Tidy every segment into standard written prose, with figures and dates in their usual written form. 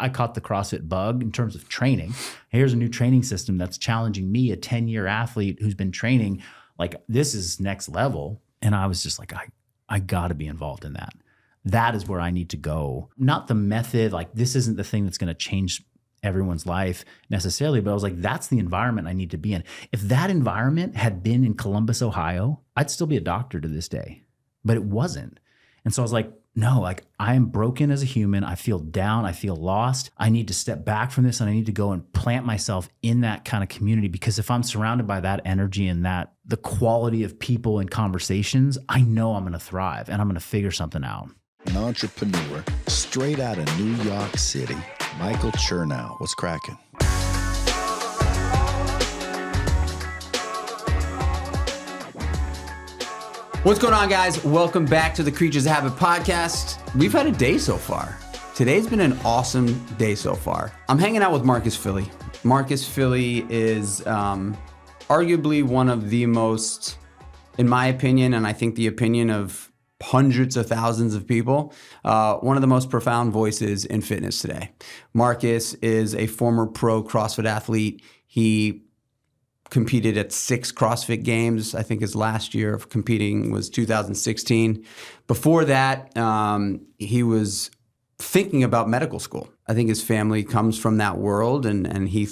I caught the CrossFit bug in terms of training. Here's a new training system that's challenging me, a 10-year athlete who's been training. Like, this is next level. And I was just like, I got to be involved in that. That is where I need to go. Not the method, like this isn't the thing that's going to change everyone's life necessarily, but I was like, that's the environment I need to be in. If that environment had been in Columbus, Ohio, I'd still be a doctor to this day, but it wasn't. And so I was like, no, like I am broken as a human. I feel down. I feel lost. I need to step back from this and I need to go and plant myself in that kind of community, because if I'm surrounded by that energy and the quality of people and conversations, I know I'm going to thrive and I'm going to figure something out. An entrepreneur straight out of New York City, Michael Chernow was cracking. What's going on, guys? Welcome back to the Creatures of Habit podcast. We've had a day so far. Today's been an awesome day so far. I'm hanging out with Marcus Filly. Marcus Filly is arguably one of the most, in my opinion, and I think the opinion of hundreds of thousands of people, one of the most profound voices in fitness today. Marcus is a former pro CrossFit athlete. He competed at 6 CrossFit games. I think his last year of competing was 2016. Before that, he was thinking about medical school. I think his family comes from that world, and he,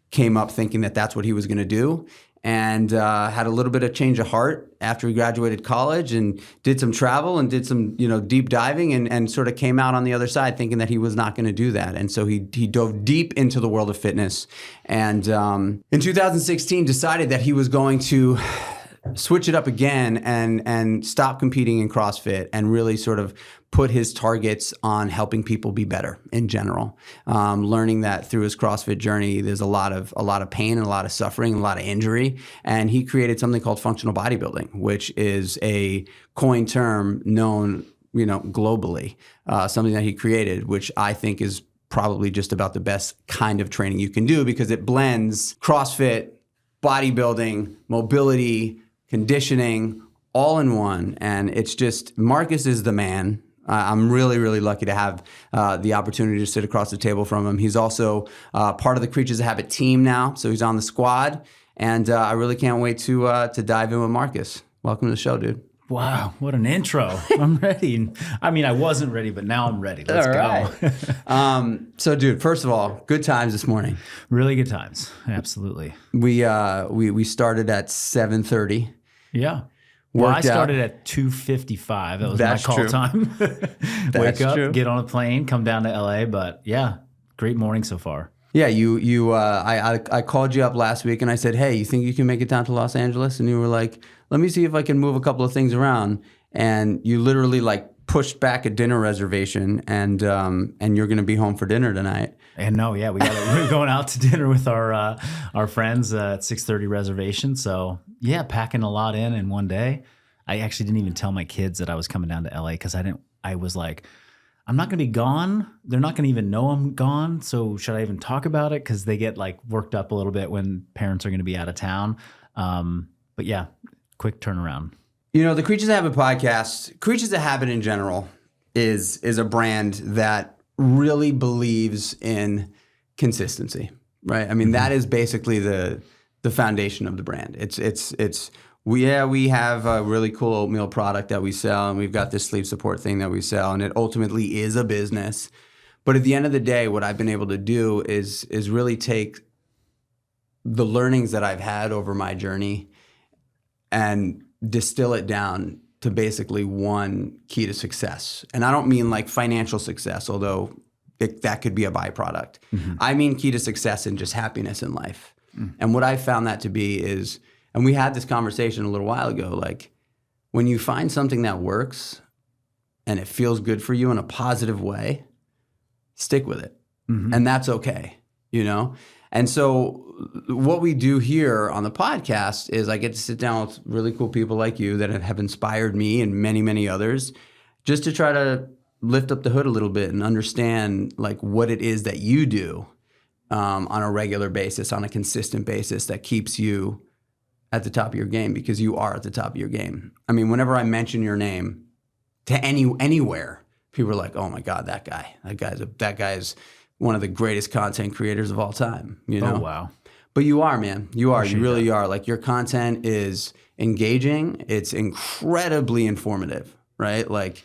came up thinking that that's what he was going to do. And had a little bit of change of heart after he graduated college and did some travel and did some, deep diving and sort of came out on the other side thinking that he was not going to do that. And so he dove deep into the world of fitness. And in 2016 decided that he was going to switch it up again and stop competing in CrossFit and really sort of put his targets on helping people be better in general. Learning that through his CrossFit journey, there's a lot of pain and a lot of suffering, and a lot of injury. And he created something called Functional Bodybuilding, which is a coined term known, globally, something that he created, which I think is probably just about the best kind of training you can do, because it blends CrossFit, bodybuilding, mobility, conditioning, all in one. And it's just, Marcus is the man. I'm really, really lucky to have the opportunity to sit across the table from him. He's also part of the Creatures of Habit team now, so he's on the squad. And I really can't wait to dive in with Marcus. Welcome to the show, dude. Wow, what an intro. I'm ready. I mean, I wasn't ready, but now I'm ready. Let's go. So, dude, first of all, good times this morning. Really good times. Absolutely. We started at 7:30. Yeah. Well, I started at 2:55. That was my call time. Wake up, get on a plane, come down to LA. But yeah, great morning so far. Yeah, I called you up last week and I said, hey, you think you can make it down to Los Angeles? And you were like, let me see if I can move a couple of things around. And you literally pushed back a dinner reservation, and you're going to be home for dinner tonight. And we're going out to dinner with our friends at 6:30 reservation. So yeah, packing a lot in one day. I actually didn't even tell my kids that I was coming down to LA because I was like, I'm not going to be gone. They're not going to even know I'm gone. So should I even talk about it? Because they get worked up a little bit when parents are going to be out of town. But yeah, quick turnaround. The Creatures of Habit podcast, Creatures of Habit in general, is a brand that really believes in consistency, right? I mean, that is basically the foundation of the brand. We have a really cool oatmeal product that we sell, and we've got this sleep support thing that we sell, and it ultimately is a business. But at the end of the day, what I've been able to do is really take the learnings that I've had over my journey and distill it down to basically one key to success. And I don't mean financial success, although that could be a byproduct. Mm-hmm. I mean key to success and just happiness in life. Mm. And what I found that to be is, and we had this conversation a little while ago, when you find something that works and it feels good for you in a positive way, stick with it. Mm-hmm. And that's okay, And so what we do here on the podcast is I get to sit down with really cool people like you that have inspired me and many, many others, just to try to lift up the hood a little bit and understand what it is that you do on a regular basis, on a consistent basis, that keeps you at the top of your game, because you are at the top of your game. I mean, whenever I mention your name to anywhere, people are like, oh my God, that guy is one of the greatest content creators of all time, you know? Oh, wow. But you are, man. You are. Appreciate You really that. are. Like, your content is engaging. It's incredibly informative, right? Like,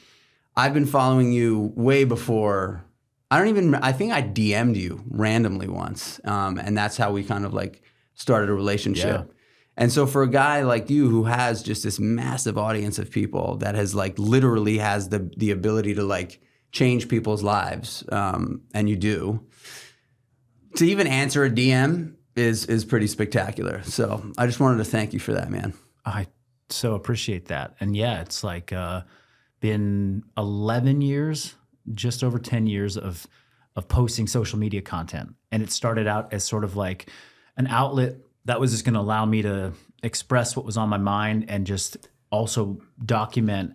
I've been following you way before. I think I DM'd you randomly once. And that's how we kind of like started a relationship. Yeah. And so for a guy like you who has just this massive audience of people that has like literally has the ability to like change people's lives, and you do, to even answer a DM is pretty spectacular. So I just wanted to thank you for that, man. I so appreciate that. And yeah, it's like been 11 years, just over 10 years of posting social media content. And it started out as sort of like an outlet that was just going to allow me to express what was on my mind and just also document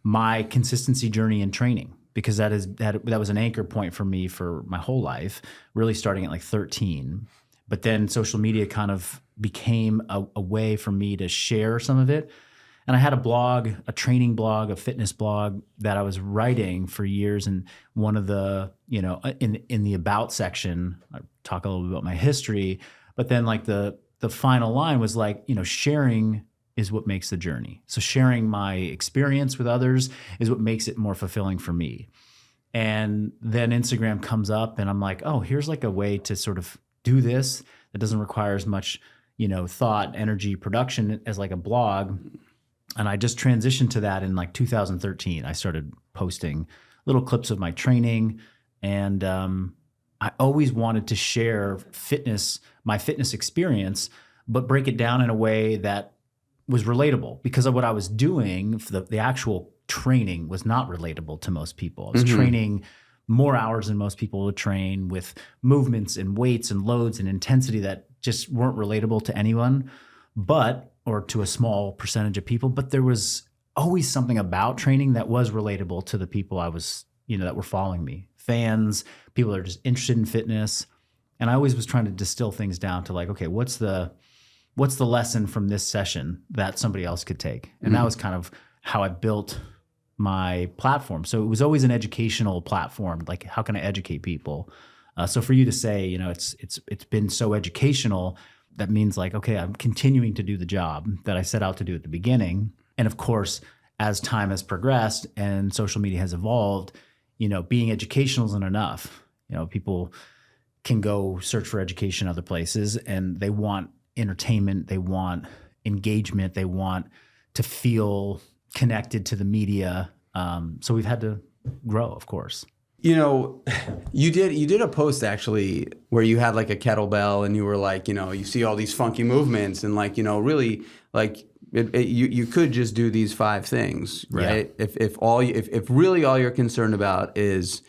my consistency journey in training, because that was an anchor point for me for my whole life, really starting at like 13. But then social media kind of became a way for me to share some of it. And I had a blog, a training blog, a fitness blog that I was writing for years. And one of the, in the about section, I talk a little bit about my history, but then like the final line was like, sharing is what makes the journey. So sharing my experience with others is what makes it more fulfilling for me. And then Instagram comes up and I'm like, oh, here's like a way to sort of do this that doesn't require as much, thought, energy, production as like a blog. And I just transitioned to that in like 2013. I started posting little clips of my training, and I always wanted to share my fitness experience, but break it down in a way that was relatable, because of what I was doing. The actual training was not relatable to most people. I was training more hours than most people would train, with movements and weights and loads and intensity that just weren't relatable to anyone, or to a small percentage of people. But there was always something about training that was relatable to the people I was, that were following me, fans, people that are just interested in fitness. And I always was trying to distill things down to like, okay, what's the lesson from this session that somebody else could take? And that was kind of how I built my platform. So it was always an educational platform. Like, how can I educate people? So for you to say, it's been so educational, that means like, okay, I'm continuing to do the job that I set out to do at the beginning. And of course, as time has progressed and social media has evolved, being educational isn't enough. People can go search for education other places, and they want entertainment, they want engagement, they want to feel connected to the media. So we've had to grow, of course. You did a post actually where you had like a kettlebell, and you were like, you see all these funky movements, and like, really like you could just do these 5 things, right? Yeah. If really all you're concerned about is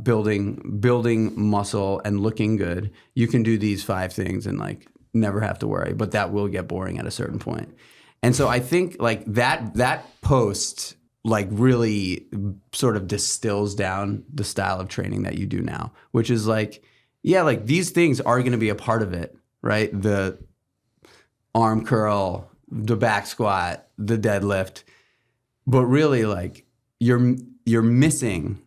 building muscle and looking good, you can do these 5 things and like never have to worry. But that will get boring at a certain point. And so I think like that post like really sort of distills down the style of training that you do now, which is like, yeah, like these things are going to be a part of it, right? The arm curl, the back squat, the deadlift, but really like you're missing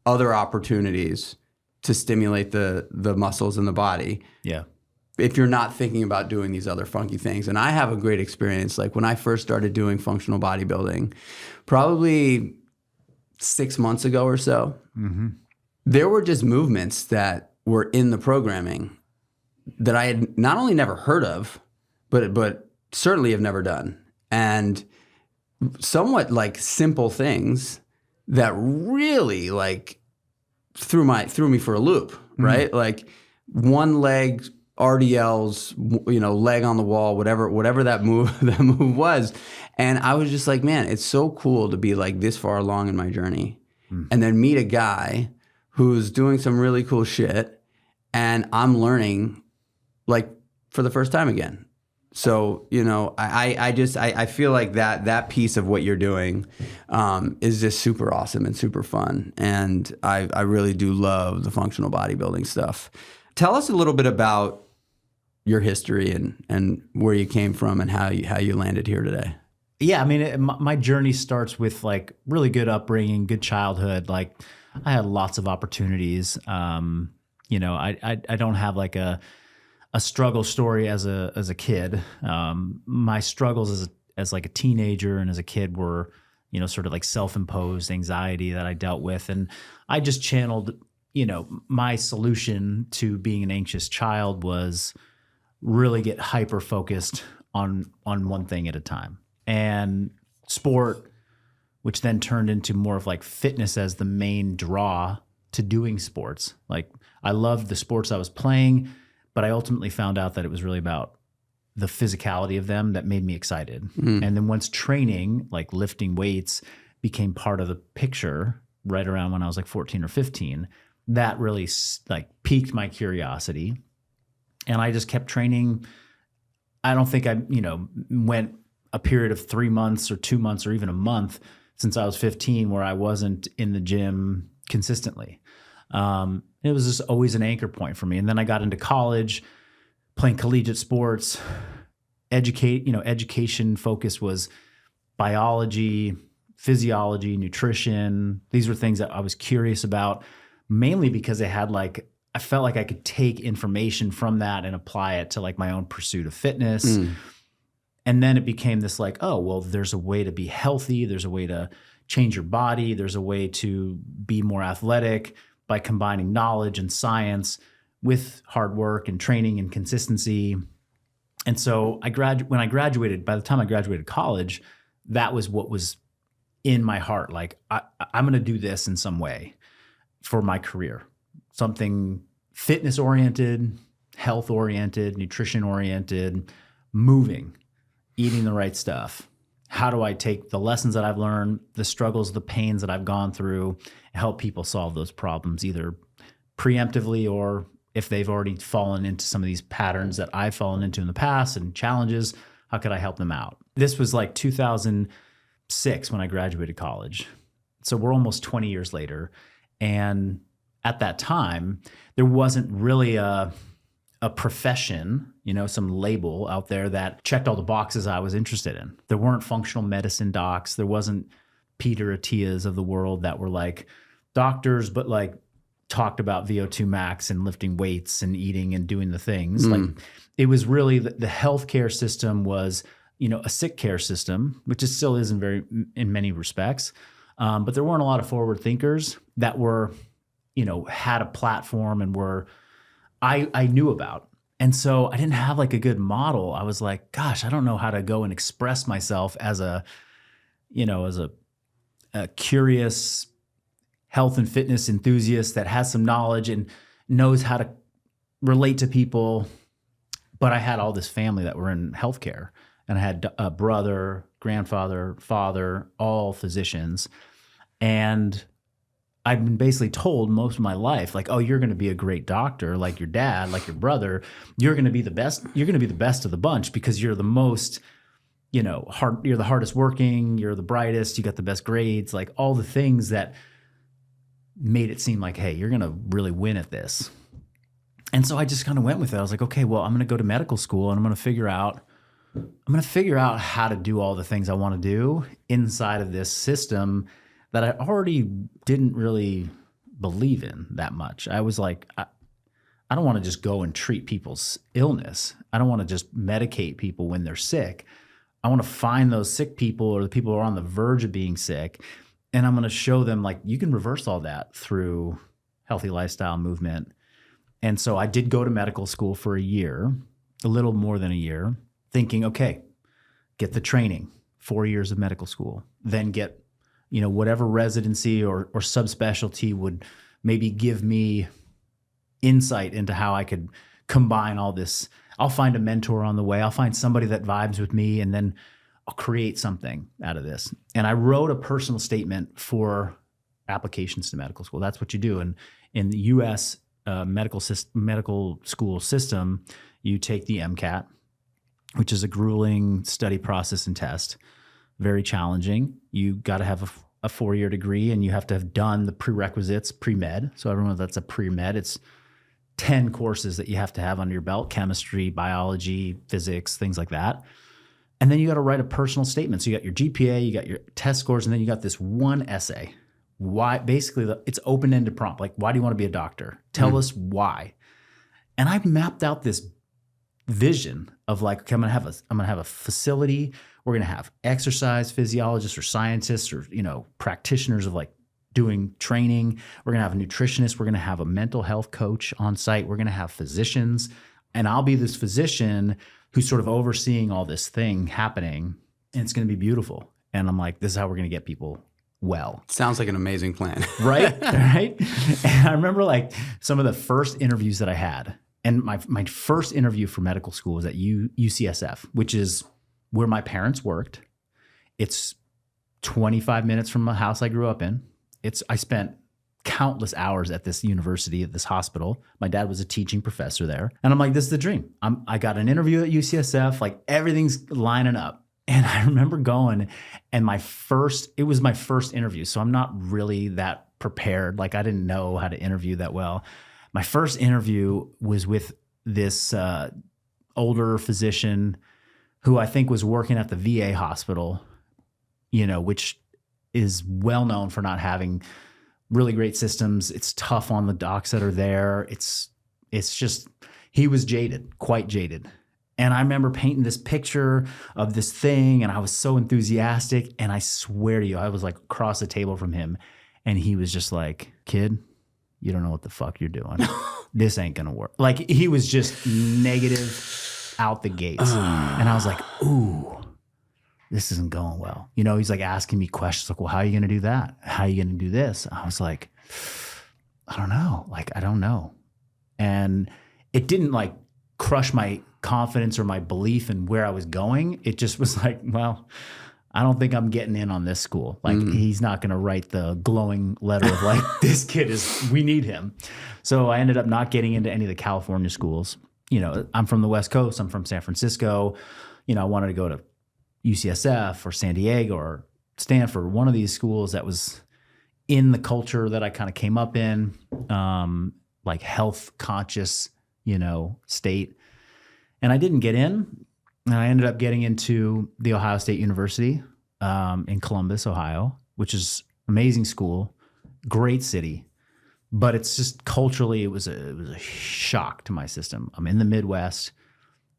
other opportunities to stimulate the muscles in the body. Yeah. If you're not thinking about doing these other funky things. And I have a great experience. Like when I first started doing functional bodybuilding, probably 6 months ago or so, there were just movements that were in the programming that I had not only never heard of, but certainly have never done. And somewhat like simple things that really like threw me for a loop, right? Like one leg RDLs, leg on the wall, whatever that move was. And I was just like, man, it's so cool to be like this far along in my journey and then meet a guy who's doing some really cool shit, and I'm learning like for the first time again. So, I feel like that piece of what you're doing is just super awesome and super fun. And I really do love the functional bodybuilding stuff. Tell us a little bit about your history and where you came from and how you landed here today. Yeah, I mean, my journey starts with like really good upbringing, good childhood. Like I had lots of opportunities. You know, I don't have like a struggle story as a kid. My struggles as like a teenager and as a kid were, you know, sort of like self-imposed anxiety that I dealt with, and I just channeled. You know, my solution to being an anxious child was really get hyper focused on one thing at a time. And sport, which then turned into more of like fitness as the main draw to doing sports. Like I loved the sports I was playing, but I ultimately found out that it was really about the physicality of them that made me excited. And then once training, like lifting weights, became part of the picture right around when I was like 14 or 15, that really like piqued my curiosity. And I just kept training. I don't think I, you know, went a period of 3 months or 2 months or even a month since I was 15 where I wasn't in the gym consistently. It was just always an anchor point for me. And then I got into college, playing collegiate sports. Education focus was biology, physiology, nutrition. These were things that I was curious about, mainly because I felt like I could take information from that and apply it to like my own pursuit of fitness. And then it became this like, oh, well, there's a way to be healthy. There's a way to change your body. There's a way to be more athletic by combining knowledge and science with hard work and training and consistency. And so when I graduated, by the time I graduated college, that was what was in my heart. Like, I'm going to do this in some way for my career. Something fitness oriented, health oriented, nutrition oriented, moving, eating the right stuff. How do I take the lessons that I've learned, the struggles, the pains that I've gone through, and help people solve those problems, either preemptively or if they've already fallen into some of these patterns that I've fallen into in the past and challenges, how could I help them out? This was like 2006 when I graduated college. So we're almost 20 years later. And at that time, there wasn't really a profession, you know, some label out there that checked all the boxes I was interested in. There weren't functional medicine docs. There wasn't Peter Attias of the world that were like doctors, but like talked about VO2 max and lifting weights and eating and doing the things. Like it was really the healthcare system was, you know, a sick care system, which it still is in many respects. But there weren't a lot of forward thinkers that were, you know, had a platform and I knew about. And so I didn't have like a good model. I was like, gosh, I don't know how to go and express myself as a curious health and fitness enthusiast that has some knowledge and knows how to relate to people. But I had all this family that were in healthcare, and I had a brother, grandfather, father, all physicians. And I've been basically told most of my life, like, oh, you're going to be a great doctor, like your dad, like your brother. You're going to be the best. You're going to be the best of the bunch because you're the most, you know, you're the hardest working. You're the brightest. You got the best grades, like all the things that made it seem like, hey, you're going to really win at this. And so I just kind of went with it. I was like, okay, well, I'm going to go to medical school and I'm going to figure out how to do all the things I want to do inside of this system that I already didn't really believe in that much. I was like, I don't want to just go and treat people's illness. I don't want to just medicate people when they're sick. I want to find those sick people or the people who are on the verge of being sick. And I'm going to show them like you can reverse all that through healthy lifestyle movement. And so I did go to medical school for a year, a little more than a year, thinking, okay, get the training, 4 years of medical school, then get, you know, whatever residency or subspecialty would maybe give me insight into how I could combine all this. I'll find a mentor on the way. I'll find somebody that vibes with me, and then I'll create something out of this. And I wrote a personal statement for applications to medical school. That's what you do. And in the U.S. Medical school system, you take the MCAT, which is a grueling study process and test, very challenging. You got to have a 4-year degree, and you have to have done the prerequisites, pre-med. So everyone that's a pre-med, it's 10 courses that you have to have under your belt: chemistry, biology, physics, things like that. And then you got to write a personal statement. So you got your GPA, you got your test scores, and then you got this one essay. Why? Basically, it's open-ended prompt. Like, why do you want to be a doctor? Tell us why. And I mapped out this vision of like, okay, I'm gonna have a facility. We're gonna have exercise physiologists or scientists or practitioners of like doing training. We're gonna have a nutritionist. We're gonna have a mental health coach on site. We're gonna have physicians, and I'll be this physician who's sort of overseeing all this thing happening, and it's gonna be beautiful. And I'm like, this is how we're gonna get people well. Sounds like an amazing plan. Right? Right? And I remember like some of the first interviews that I had. And my first interview for medical school was at UCSF, which is where my parents worked. It's 25 minutes from the house I grew up in. I spent countless hours at this university, at this hospital. My dad was a teaching professor there. And I'm like, this is the dream. I got an interview at UCSF, like everything's lining up. And I remember going, and it was my first interview. So I'm not really that prepared. Like I didn't know how to interview that well. My first interview was with this older physician who I think was working at the VA hospital, which is well known for not having really great systems. It's tough on the docs that are there. It's just, he was jaded, quite jaded. And I remember painting this picture of this thing, and I was so enthusiastic. And I swear to you, I was like across the table from him, and he was just like, kid, you don't know what the fuck you're doing. This ain't gonna work. Like he was just negative out the gates. And I was like, ooh, this isn't going well. He's like asking me questions like, well, how are you gonna do that? How are you gonna do this? I was like, I don't know. I don't know. And it didn't like crush my confidence or my belief in where I was going. It just was like, well, I don't think I'm getting in on this school. Like he's not going to write the glowing letter of like, this kid we need him. So I ended up not getting into any of the California schools. I'm from the West Coast. I'm from San Francisco. I wanted to go to UCSF or San Diego or Stanford, one of these schools that was in the culture that I kind of came up in, like health conscious, state. And I didn't get in. And I ended up getting into the Ohio State University in Columbus, Ohio, which is an amazing school, great city. But it's just culturally, it was a shock to my system. I'm in the Midwest.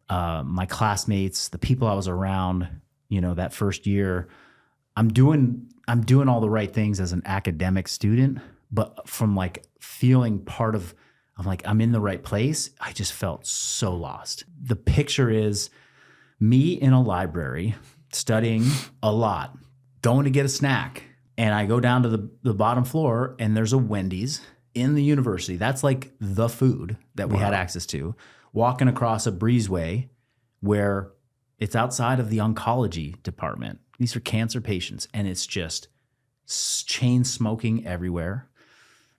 My classmates, the people I was around, that first year, I'm doing all the right things as an academic student, but from like feeling part of, I'm in the right place, I just felt so lost. The picture is me in a library studying a lot, going to get a snack. And I go down to the bottom floor and there's a Wendy's in the university. That's like the food that we had access to. Walking across a breezeway where it's outside of the oncology department. These are cancer patients and it's just chain smoking everywhere.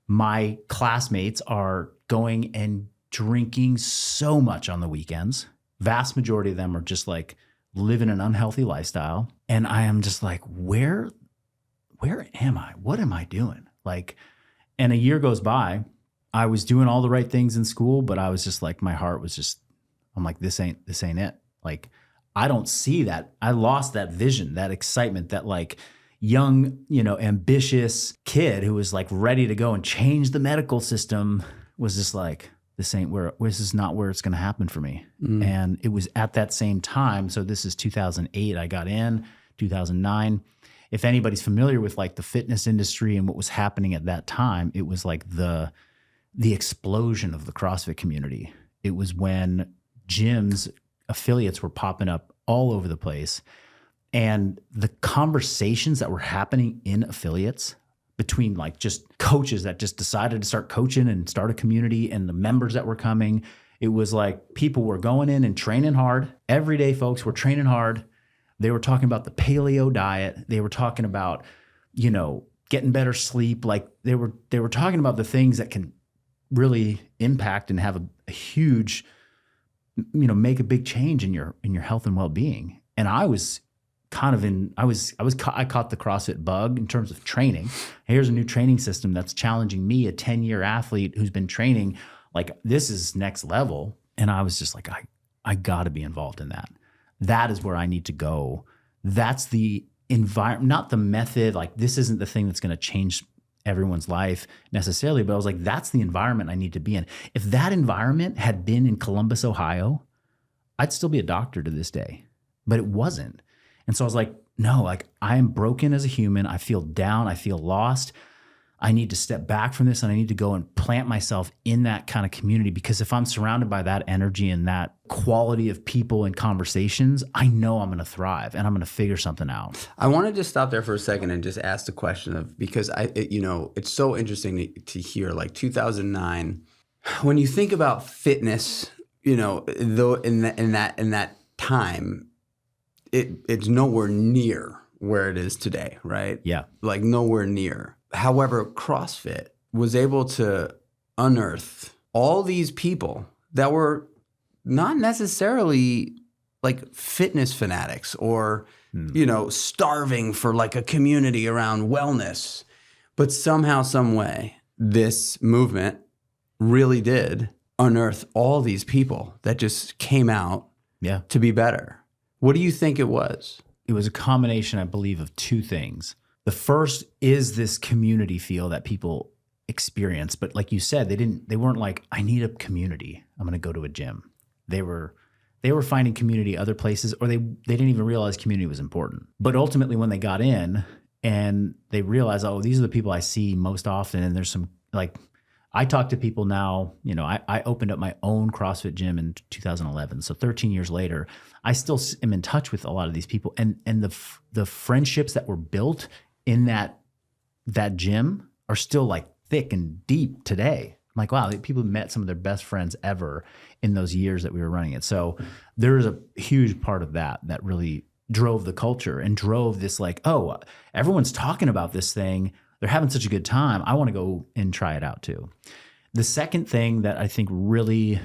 My classmates are going and drinking so much on the weekends. Vast majority of them are just like living an unhealthy lifestyle. And I am just like, where am I? What am I doing? And a year goes by, I was doing all the right things in school, but I was just like, my heart was just, I'm like, this ain't it. Like, I don't see that. I lost that vision, that excitement, that like young, ambitious kid who was like ready to go and change the medical system was just like, this is not where it's going to happen for me. And it was at that same time. So this is 2008. I got in 2009. If anybody's familiar with like the fitness industry and what was happening at that time, it was like the explosion of the CrossFit community. It was when gyms affiliates were popping up all over the place. And the conversations that were happening in affiliates between like just coaches that just decided to start coaching and start a community and the members that were coming, it was like people were going in and training hard. Everyday folks were training hard. They were talking about the paleo diet. They were talking about, getting better sleep. Like they were talking about the things that can really impact and have a huge, make a big change in your health and well-being. And I was kind of I caught the CrossFit bug in terms of training. Here's a new training system that's challenging me, a 10-year athlete who's been training, like this is next level. And I was just like, I got to be involved in that. that is where I need to go. That's the environment, not the method. Like, this isn't the thing that's going to change everyone's life necessarily, but I was like, that's the environment I need to be in. If that environment had been in Columbus, Ohio, I'd still be a doctor to this day, but it wasn't. And so I was like, no, like, I am broken as a human. I feel down. I feel lost. I need to step back from this, and I need to go and plant myself in that kind of community, because if I'm surrounded by that energy and that quality of people and conversations, I know I'm going to thrive and I'm going to figure something out. I want to just stop there for a second and just ask the question of, because it's so interesting to hear, like 2009, when you think about fitness, though in that time, it's nowhere near where it is today, right? Yeah. Like nowhere near. However, CrossFit was able to unearth all these people that were not necessarily like fitness fanatics or, starving for like a community around wellness. But somehow, some way, this movement really did unearth all these people that just came out to be better. What do you think it was? It was a combination, I believe, of two things. The first is this community feel that people experience. But like you said, they weren't like, I need a community, I'm going to go to a gym. They were finding community other places, or they didn't even realize community was important. But ultimately, when they got in and they realized, oh, these are the people I see most often. And there's some, like, I talk to people now, I opened up my own CrossFit gym in 2011. So 13 years later, I still am in touch with a lot of these people, and the friendships that were built in that gym are still like thick and deep today. I'm like, wow, people met some of their best friends ever in those years that we were running it. So there's a huge part of that really drove the culture and drove this, like, oh, everyone's talking about this thing. They're having such a good time. I want to go and try it out too. The second thing that I think really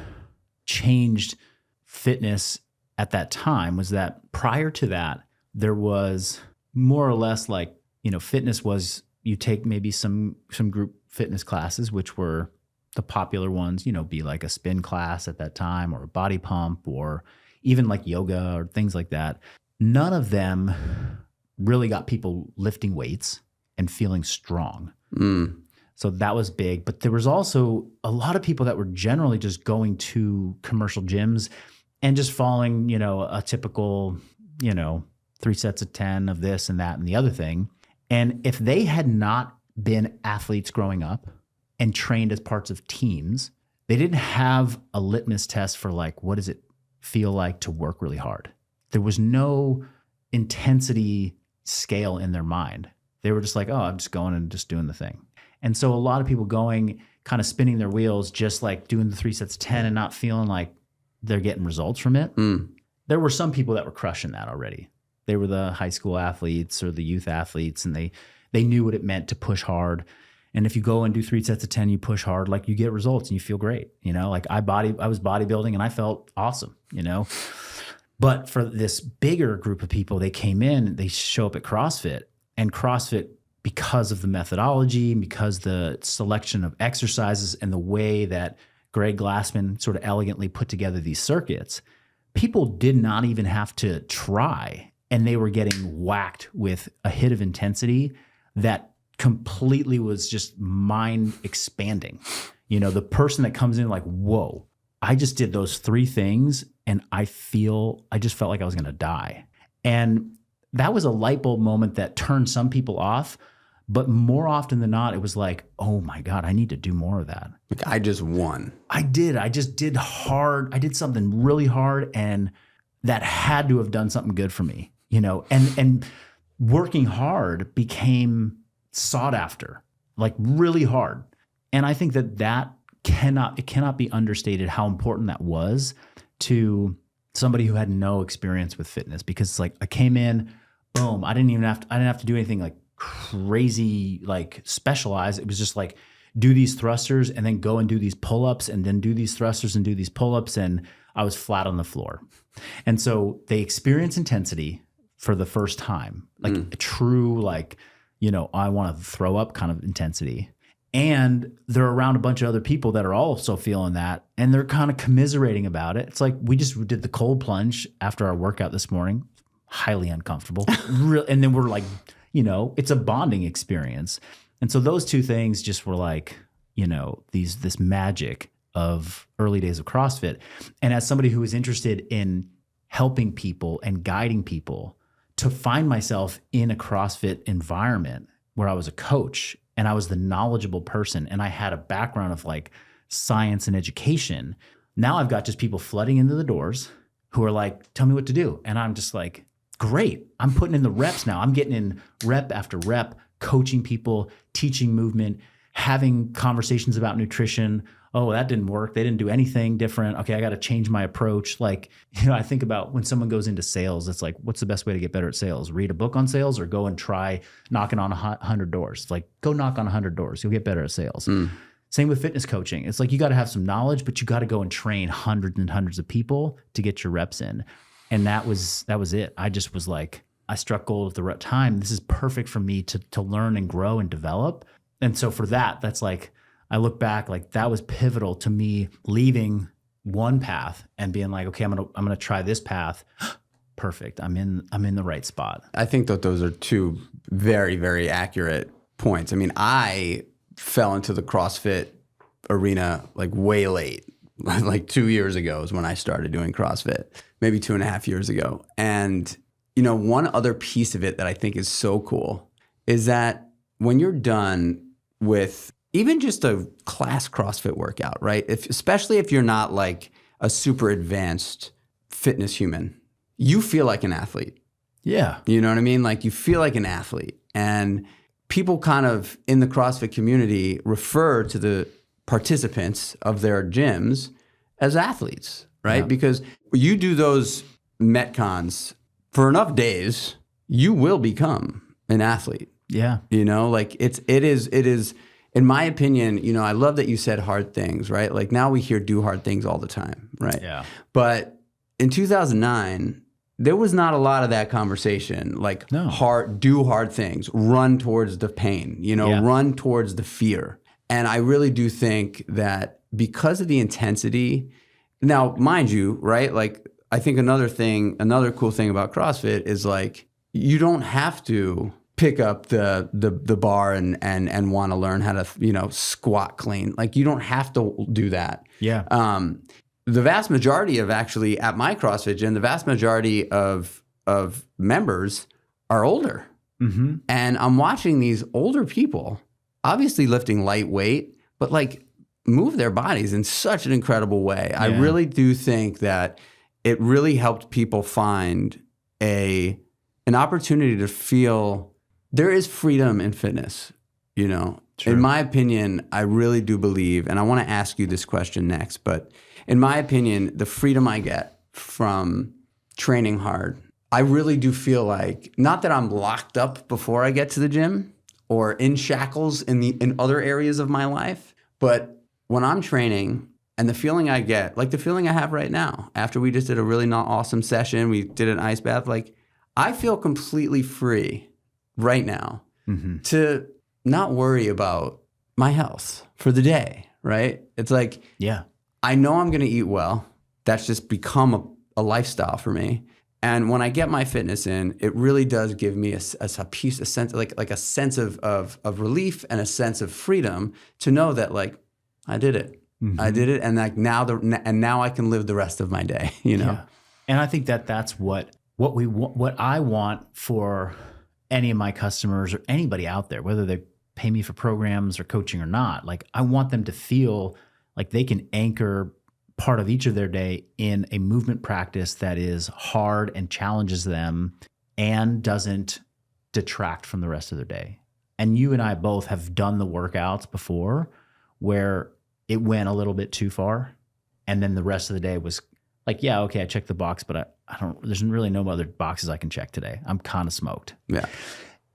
changed fitness at that time was that prior to that, there was more or less like, fitness was, you take maybe some group fitness classes, which were the popular ones, be like a spin class at that time, or a body pump, or even like yoga or things like that. None of them really got people lifting weights and feeling strong. So that was big. But there was also a lot of people that were generally just going to commercial gyms and just following, a typical, 3 sets of 10 of this and that and the other thing. And if they had not been athletes growing up and trained as parts of teams, they didn't have a litmus test for, like, what does it feel like to work really hard? There was no intensity scale in their mind. They were just like, oh, I'm just going and just doing the thing. And so a lot of people going, kind of spinning their wheels, just like doing the 3 sets of 10 and not feeling like they're getting results from it. There were some people that were crushing that already. They were the high school athletes or the youth athletes, and they knew what it meant to push hard. And if you go and do 3 sets of 10, you push hard, like, you get results and you feel great. Like I was bodybuilding and I felt awesome, But for this bigger group of people, they came in, they show up at CrossFit, and CrossFit, because of the methodology, because the selection of exercises and the way that Greg Glassman sort of elegantly put together these circuits, people did not even have to try. And they were getting whacked with a hit of intensity that completely was just mind expanding. The person that comes in like, whoa, I just did those 3 things and I just felt like I was going to die. And that was a light bulb moment that turned some people off. But more often than not, it was like, oh my God, I need to do more of that. Like, I just won. I just did hard. I did something really hard, and that had to have done something good for me, and working hard became sought after, like really hard. And I think that cannot be understated how important that was to somebody who had no experience with fitness, because it's like, I came in, boom, I didn't have to do anything like crazy, like specialized. It was just like, do these thrusters and then go and do these pull-ups and then do these thrusters and do these pull-ups. And I was flat on the floor. And so they experience intensity for the first time, like a true, like, I want to throw up kind of intensity. And they're around a bunch of other people that are also feeling that, and they're kind of commiserating about it. It's like we just did the cold plunge after our workout this morning, highly uncomfortable. And then we're like, it's a bonding experience. And so those two things just were like, this magic of early days of CrossFit. And as somebody who is interested in helping people and guiding people, to find myself in a CrossFit environment where I was a coach and I was the knowledgeable person and I had a background of like science and education. Now I've got just people flooding into the doors who are like, tell me what to do. And I'm just like, great. I'm putting in the reps now. I'm getting in rep after rep, coaching people, teaching movement, having conversations about nutrition. Oh, that didn't work. They didn't do anything different. Okay, I got to change my approach. Like, I think about when someone goes into sales, it's like, what's the best way to get better at sales? Read a book on sales or go and try knocking on 100 doors. It's like, go knock on 100 doors. You'll get better at sales. Same with fitness coaching. It's like, you got to have some knowledge, but you got to go and train hundreds and hundreds of people to get your reps in. And that was it. I just was like, I struck gold at the right time. This is perfect for me to learn and grow and develop. And so for that's like, I look back, like that was pivotal to me leaving one path and being like, okay, I'm gonna try this path. Perfect. I'm in the right spot. I think that those are two very, very accurate points. I mean, I fell into the CrossFit arena like way late. Like 2 years ago is when I started doing CrossFit, maybe 2.5 years ago. And, one other piece of it that I think is so cool is that when you're done with even just a class CrossFit workout, right? Especially if you're not like a super advanced fitness human, you feel like an athlete. Yeah. You know what I mean? Like you feel like an athlete. And people kind of in the CrossFit community refer to the participants of their gyms as athletes, right? Yeah. Because you do those Metcons for enough days, you will become an athlete. Yeah. Like it is, in my opinion, I love that you said hard things, right? Like now we hear do hard things all the time, right? Yeah. But in 2009, there was not a lot of that conversation. Like do hard things, run towards the pain, run towards the fear. And I really do think that because of the intensity, now mind you, right? Like I think another cool thing about CrossFit is like, you don't have to pick up the bar and want to learn how to, squat clean. Like you don't have to do that. Yeah. The vast majority of actually at my CrossFit gym, the vast majority of members are older. Mm-hmm. And I'm watching these older people obviously lifting lightweight, but like move their bodies in such an incredible way. Yeah. I really do think that it really helped people find an opportunity to feel there is freedom in fitness, True. In my opinion, I really do believe, and I want to ask you this question next, but in my opinion, the freedom I get from training hard, I really do feel like, not that I'm locked up before I get to the gym or in shackles in other areas of my life, but when I'm training and the feeling I get, like the feeling I have right now, after we just did a really awesome session, we did an ice bath, like I feel completely free right now to not worry about my health for the day, right? It's like, yeah, I know I'm going to eat well. That's just become a lifestyle for me. And when I get my fitness in, it really does give me a sense, like a sense of relief and a sense of freedom to know that like I did it. Mm-hmm. I did it, and like now I can live the rest of my day. Yeah. And I think that's what I want for any of my customers or anybody out there, whether they pay me for programs or coaching or not. Like I want them to feel like they can anchor part of each of their day in a movement practice that is hard and challenges them and doesn't detract from the rest of their day. And you and I both have done the workouts before where it went a little bit too far. And then the rest of the day was like, yeah, okay, I checked the box, but there's really no other boxes I can check today. I'm kind of smoked. Yeah.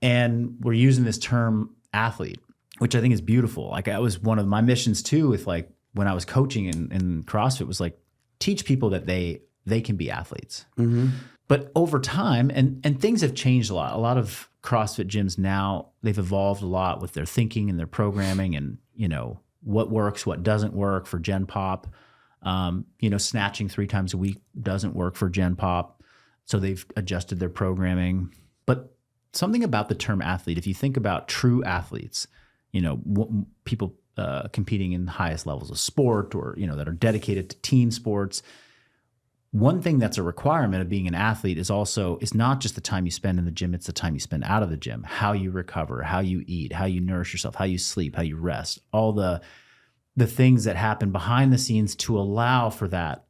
And we're using this term athlete, which I think is beautiful. Like that was one of my missions too, with like when I was coaching in CrossFit, was like teach people that they can be athletes. Mm-hmm. But over time, and things have changed a lot. A lot of CrossFit gyms now, they've evolved a lot with their thinking and their programming. And what works, what doesn't work for Gen Pop. Snatching 3 times a week doesn't work for Gen Pop. So they've adjusted their programming. But something about the term athlete, if you think about true athletes, people competing in the highest levels of sport or, that are dedicated to team sports, one thing that's a requirement of being an athlete is not just the time you spend in the gym, it's the time you spend out of the gym, how you recover, how you eat, how you nourish yourself, how you sleep, how you rest, all the things that happen behind the scenes to allow for that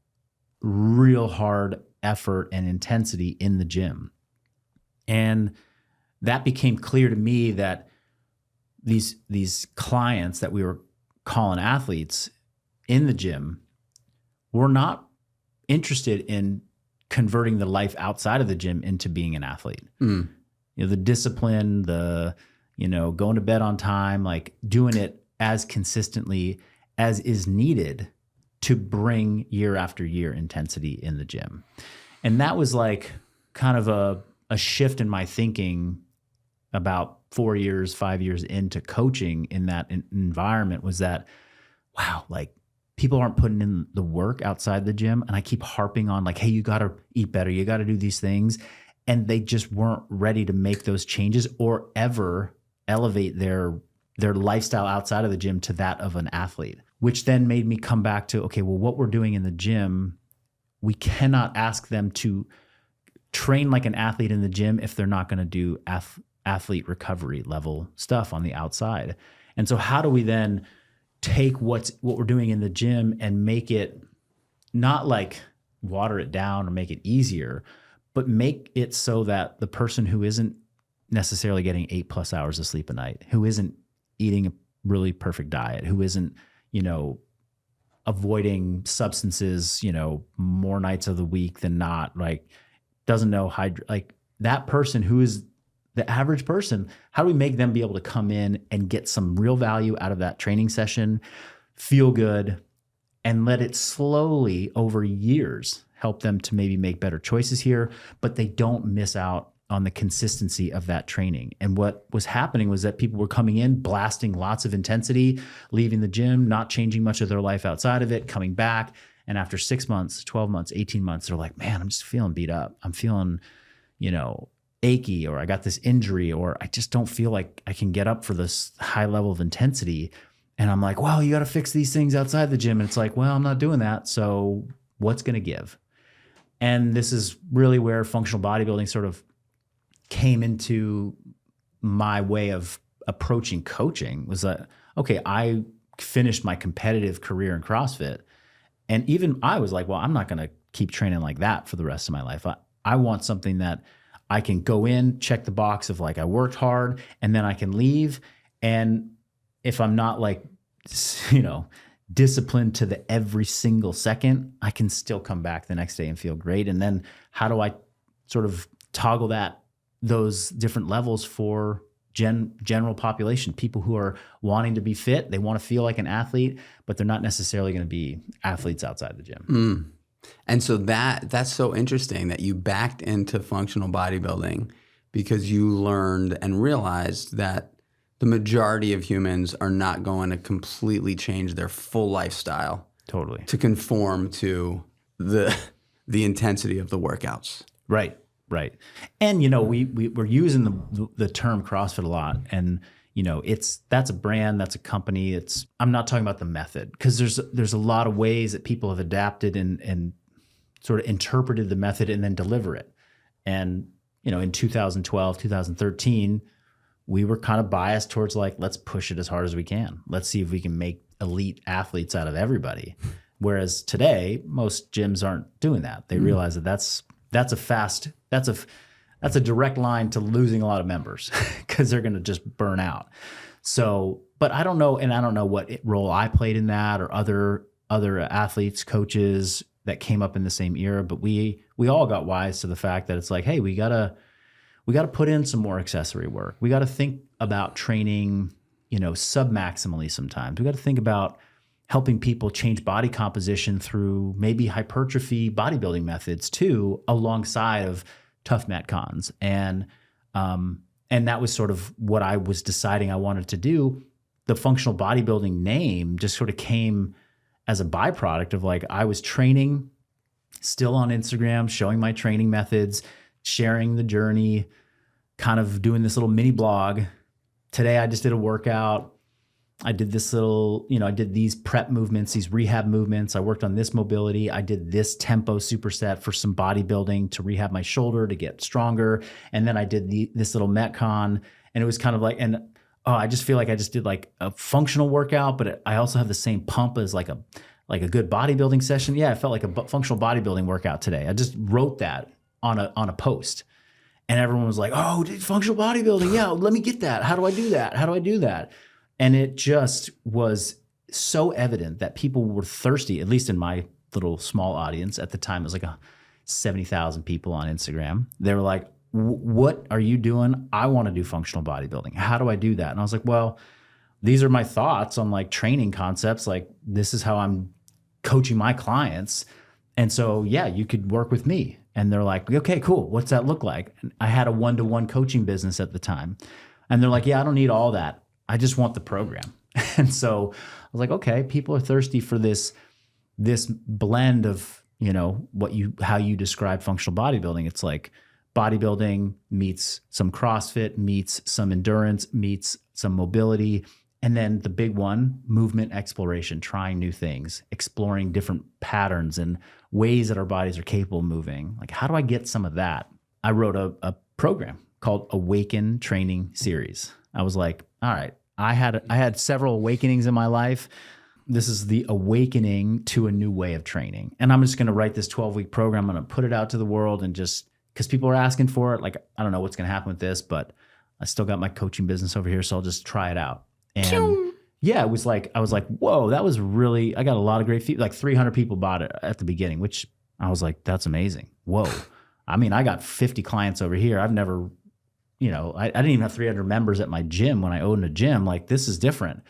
real hard effort and intensity in the gym. And that became clear to me that these clients that we were calling athletes in the gym were not interested in converting the life outside of the gym into being an athlete. The discipline, going to bed on time, like doing it as consistently as is needed to bring year after year intensity in the gym. And that was like kind of a shift in my thinking about 4 years, 5 years into coaching in that environment, was that, wow, like people aren't putting in the work outside the gym. And I keep harping on like, hey, you got to eat better. You got to do these things. And they just weren't ready to make those changes or ever elevate their lifestyle outside of the gym to that of an athlete, which then made me come back to, okay, well, what we're doing in the gym, we cannot ask them to train like an athlete in the gym if they're not going to do athlete recovery level stuff on the outside. And so how do we then take what we're doing in the gym and make it not like water it down or make it easier, but make it so that the person who isn't necessarily getting 8+ hours of sleep a night, who isn't eating a really perfect diet, who isn't, avoiding substances, more nights of the week than not, like doesn't know like that person who is the average person, how do we make them be able to come in and get some real value out of that training session, feel good, and let it slowly over years help them to maybe make better choices here, but they don't miss out on the consistency of that training. And what was happening was that people were coming in, blasting lots of intensity, leaving the gym, not changing much of their life outside of it, coming back. And after 6 months, 12 months, 18 months, they're like, man, I'm just feeling beat up. I'm feeling, achy, or I got this injury, or I just don't feel like I can get up for this high level of intensity. And I'm like, well, you got to fix these things outside the gym. And it's like, well, I'm not doing that. So what's going to give? And this is really where functional bodybuilding sort of came into my way of approaching coaching, was that, okay, I finished my competitive career in CrossFit. And even I was like, well, I'm not going to keep training like that for the rest of my life. I want something that I can go in, check the box of like, I worked hard, and then I can leave. And if I'm not like, disciplined to the every single second, I can still come back the next day and feel great. And then how do I sort of toggle those different levels for general population, people who are wanting to be fit, they want to feel like an athlete, but they're not necessarily going to be athletes outside the gym. And so that's so interesting that you backed into functional bodybuilding because you learned and realized that the majority of humans are not going to completely change their full lifestyle Totally. to conform to the intensity of the workouts. Right. And, we're using the term CrossFit a lot, and, that's a brand, that's a company. I'm not talking about the method, because there's a lot of ways that people have adapted and sort of interpreted the method and then deliver it. And, in 2012, 2013, we were kind of biased towards like, let's push it as hard as we can. Let's see if we can make elite athletes out of everybody. Whereas today, most gyms aren't doing that. They realize that that's a direct line to losing a lot of members because they're going to just burn out. So, but I don't know. And I don't know what role I played in that, or other athletes, coaches that came up in the same era, but we all got wise to the fact that it's like, hey, we gotta put in some more accessory work. We got to think about training, sub-maximally sometimes. We got to think about helping people change body composition through maybe hypertrophy bodybuilding methods too, alongside of tough metcons. And that was sort of what I was deciding I wanted to do. the functional bodybuilding name just sort of came as a byproduct of like, I was training still on Instagram, showing my training methods, sharing the journey, kind of doing this little mini blog. Today, I just did a workout. I did this little, I did these prep movements, these rehab movements. I worked on this mobility. I did this tempo superset for some bodybuilding to rehab my shoulder to get stronger. And then I did this little Metcon, and it was kind of like, I just feel like I just did like a functional workout, but I also have the same pump as like a good bodybuilding session. Yeah, I felt like a functional bodybuilding workout today. I just wrote that on a post, and everyone was like, "Oh, dude, functional bodybuilding. Yeah, let me get that. How do I do that? How do I do that?" And it just was so evident that people were thirsty, at least in my little small audience at the time. It was like 70,000 people on Instagram. They were like, "What are you doing? I want to do functional bodybuilding. How do I do that?" And I was like, well, these are my thoughts on like training concepts. Like, this is how I'm coaching my clients. And so, yeah, you could work with me. And they're like, okay, cool. What's that look like? And I had a one-to-one coaching business at the time. And they're like, yeah, I don't need all that. I just want the program. And so I was like, okay, people are thirsty for this blend of, how you describe functional bodybuilding. It's like bodybuilding meets some CrossFit, meets some endurance, meets some mobility. And then the big one, movement exploration, trying new things, exploring different patterns and ways that our bodies are capable of moving. Like, how do I get some of that? I wrote a program called Awaken Training Series. I was like, all right, I had several awakenings in my life. This is the awakening to a new way of training. And I'm just going to write this 12-week program. I'm going to put it out to the world, and just because people are asking for it, like, I don't know what's going to happen with this, but I still got my coaching business over here, so I'll just try it out. And yeah, I was like, whoa, that was really, I got a lot of great feedback. Like 300 people bought it at the beginning, which I was like, that's amazing. Whoa. I mean, I got 50 clients over here. I've never, I didn't even have 300 members at my gym when I owned a gym. Like, this is different.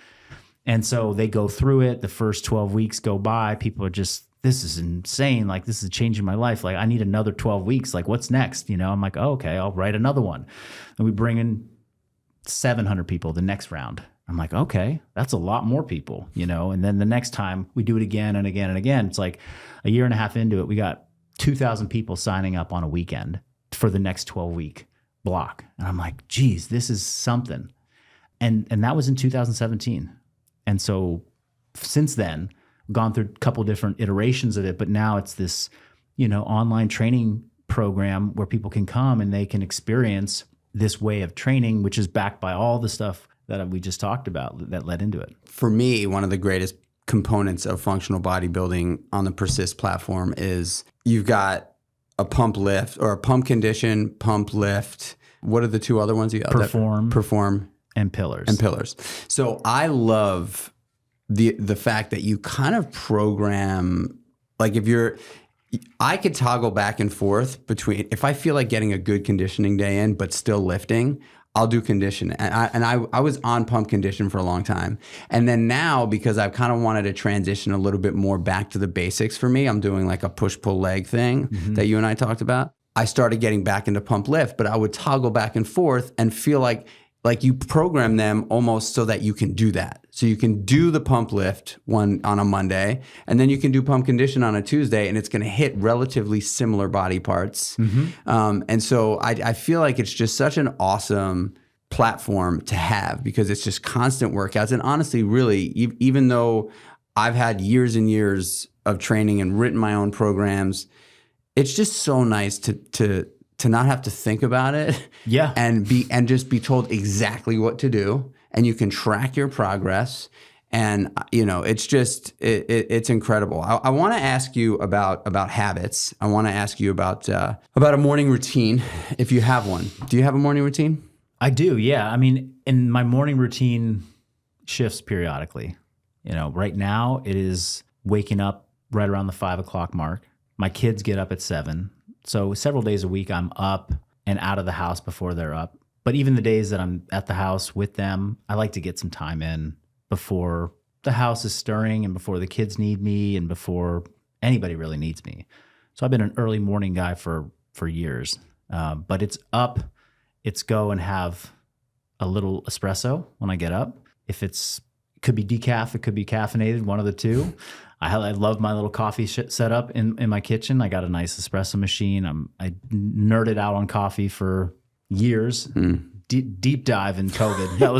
And so they go through it. The first 12 weeks go by. People are just, this is insane. Like, this is changing my life. Like, I need another 12 weeks. Like, what's next? I'm like, oh, okay, I'll write another one. And we bring in 700 people the next round. I'm like, okay, that's a lot more people, and then the next time we do it again and again and again. It's like a year and a half into it, we got 2,000 people signing up on a weekend for the next 12-week block. And I'm like, geez, this is something. And that was in 2017. And so since then, gone through a couple different iterations of it, but now it's this, online training program where people can come and they can experience this way of training, which is backed by all the stuff that we just talked about that led into it. For me, one of the greatest components of functional bodybuilding on the Persist platform is you've got a pump lift or a pump condition, pump lift. What are the two other ones? Perform and pillars. So I love the fact that you kind of program, like I could toggle back and forth between, if I feel like getting a good conditioning day in, but still lifting, I'll do condition. And I was on pump condition for a long time. And then now, because I've kind of wanted to transition a little bit more back to the basics for me, I'm doing like a push-pull leg thing that you and I talked about. I started getting back into pump lift, but I would toggle back and forth and feel like you program them almost so that you can do that. So you can do the pump lift one on a Monday, and then you can do pump condition on a Tuesday, and it's going to hit relatively similar body parts. And so I feel like it's just such an awesome platform to have, because it's just constant workouts. And honestly, really, even though I've had years and years of training and written my own programs, it's just so nice to not have to think about it. Yeah. And just be told exactly what to do, and you can track your progress. And it's just it's incredible. I want to ask you about habits. I want to ask you about a morning routine, if you have one. Do you have a morning routine? I do. Yeah. I mean, in my morning routine shifts periodically. Right now it is waking up right around the 5 o'clock mark. My kids get up at 7. So several days a week I'm up and out of the house before they're up. But even the days that I'm at the house with them, I like to get some time in before the house is stirring and before the kids need me and before anybody really needs me. So I've been an early morning guy for years. But it's up, it's go and have a little espresso when I get up. If could be decaf, it could be caffeinated, one of the two. I love my little coffee setup in my kitchen. I got a nice espresso machine. I nerded out on coffee for years. Deep dive in COVID. That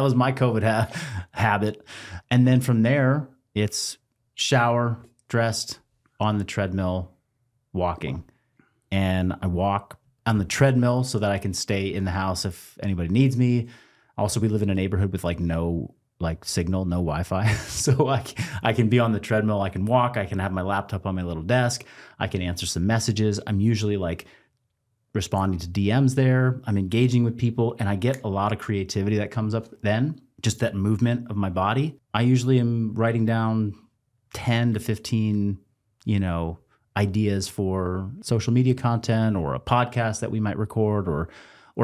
was my COVID habit. And then from there, it's shower, dressed, on the treadmill, walking. And I walk on the treadmill so that I can stay in the house if anybody needs me. Also, we live in a neighborhood with no signal, no Wi-Fi. So I can be on the treadmill, I can walk, I can have my laptop on my little desk, I can answer some messages. I'm usually responding to DMs there. I'm engaging with people, and I get a lot of creativity that comes up then, just that movement of my body. I usually am writing down 10 to 15, ideas for social media content or a podcast that we might record or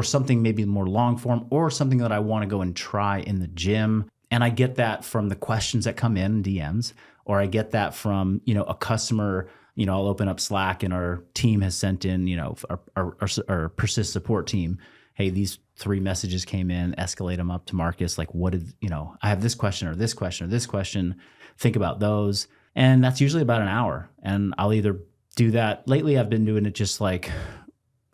something maybe more long form or something that I want to go and try in the gym. And I get that from the questions that come in DMs, or I get that from, a customer. I'll open up Slack and our team has sent in, our persist support team. Hey, these 3 messages came in, escalate them up to Marcus. What did, I have this question or this question or this question. Think about those. And that's usually about an hour. And I'll either do that. Lately, I've been doing it just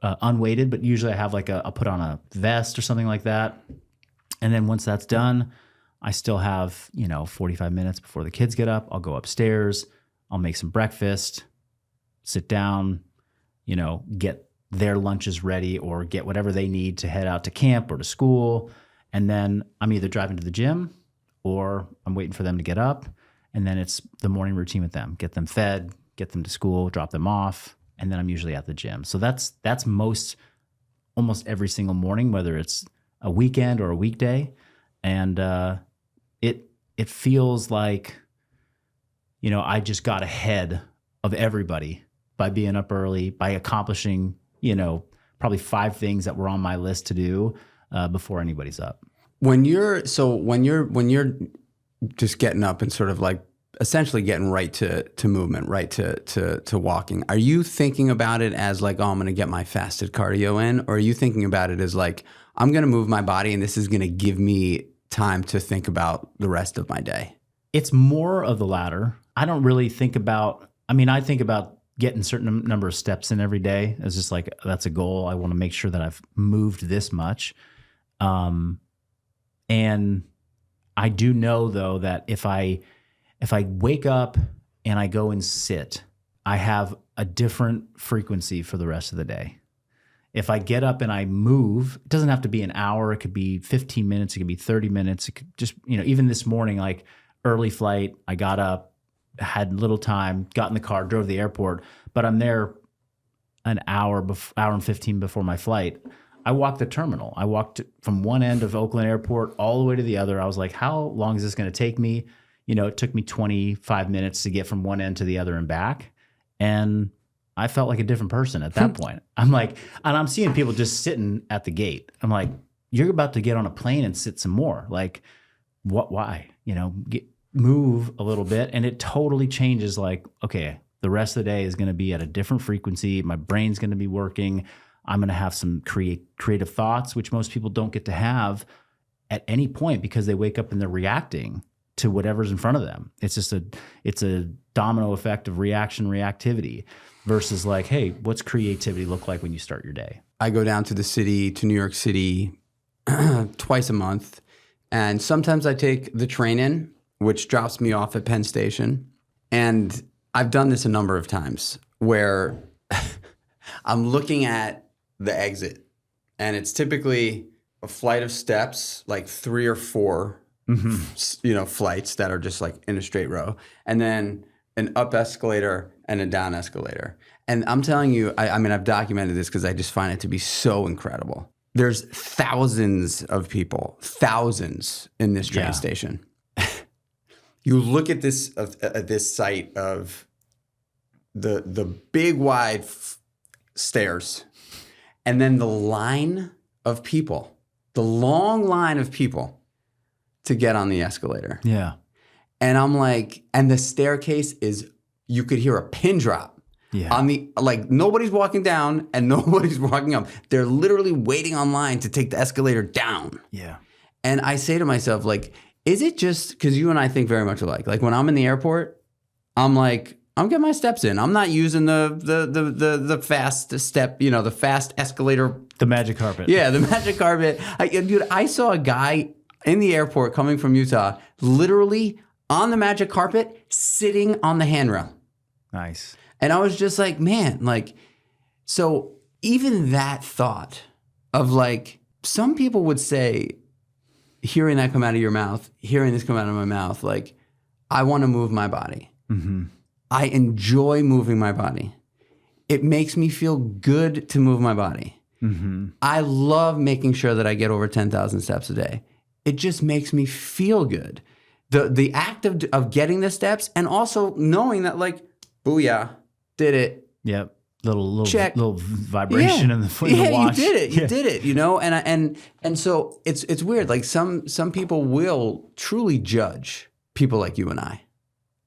unweighted, but usually I have I'll put on a vest or something like that. And then once that's done, I still have, 45 minutes before the kids get up. I'll go upstairs. I'll make some breakfast, sit down, get their lunches ready or get whatever they need to head out to camp or to school. And then I'm either driving to the gym or I'm waiting for them to get up. And then it's the morning routine with them, get them fed, get them to school, drop them off. And then I'm usually at the gym. So that's almost every single morning, whether it's a weekend or a weekday. And it feels like, I just got ahead of everybody by being up early, by accomplishing, probably 5 things that were on my list to do before anybody's up. When you're just getting up and sort of essentially getting right to movement, right to walking, are you thinking about it as I'm going to get my fasted cardio in? Or are you thinking about it as I'm going to move my body and this is going to give me time to think about the rest of my day? It's more of the latter. I don't really think about, I think about getting a certain number of steps in every day as just that's a goal. I want to make sure that I've moved this much. And I do know though that if I wake up and I go and sit, I have a different frequency for the rest of the day. If I get up and I move, it doesn't have to be an hour. It could be 15 minutes. It could be 30 minutes. It could just, even this morning, early flight, I got up, had little time, got in the car, drove to the airport, but I'm there an hour and 15 before my flight. I walked the terminal. I walked from one end of Oakland Airport all the way to the other. I was like, how long is this going to take me? It took me 25 minutes to get from one end to the other and back. And I felt like a different person at that point. And I'm seeing people just sitting at the gate. I'm like, you're about to get on a plane and sit some more. What, why? Move a little bit. And it totally changes okay, the rest of the day is going to be at a different frequency. My brain's going to be working. I'm going to have some creative thoughts, which most people don't get to have at any point because they wake up and they're reacting to whatever's in front of them. It's just it's a domino effect of reactivity versus hey, what's creativity look like when you start your day? I go down to the city, to New York City twice a month. And sometimes I take the train in, which drops me off at Penn Station. And I've done this a number of times where I'm looking at the exit and it's typically a flight of steps, 3 or 4, flights that are just in a straight row, and then an up escalator and a down escalator. And I'm telling you, I've documented this because I just find it to be so incredible. There's thousands of people, in this train station. You look at this site of the big wide stairs, and then the line of people, the long line of people to get on the escalator. Yeah. And I'm and the staircase is, you could hear a pin drop. Yeah. On the, nobody's walking down and nobody's walking up. They're literally waiting online to take the escalator down. Yeah. And I say to myself, Is it just because you and I think very much alike? Like when I'm in the airport, I'm like, I'm getting my steps in. I'm not using the fast step, the fast escalator. The magic carpet. Yeah, the magic carpet. Dude, I saw a guy in the airport coming from Utah, literally on the magic carpet, sitting on the handrail. Nice. And I was just like, man, like, so even that thought of like, some people would say, hearing that come out of your mouth, hearing this come out of my mouth, like, I want to move my body. Mm-hmm. I enjoy moving my body. It makes me feel good to move my body. Mm-hmm. I love making sure that I get over 10,000 steps a day. It just makes me feel good. The act of getting the steps and also knowing that like, booyah, did it. Yep. Little check. Little vibration in the watch. You did it. You did it. And so it's weird. Like some people will truly judge people like you and I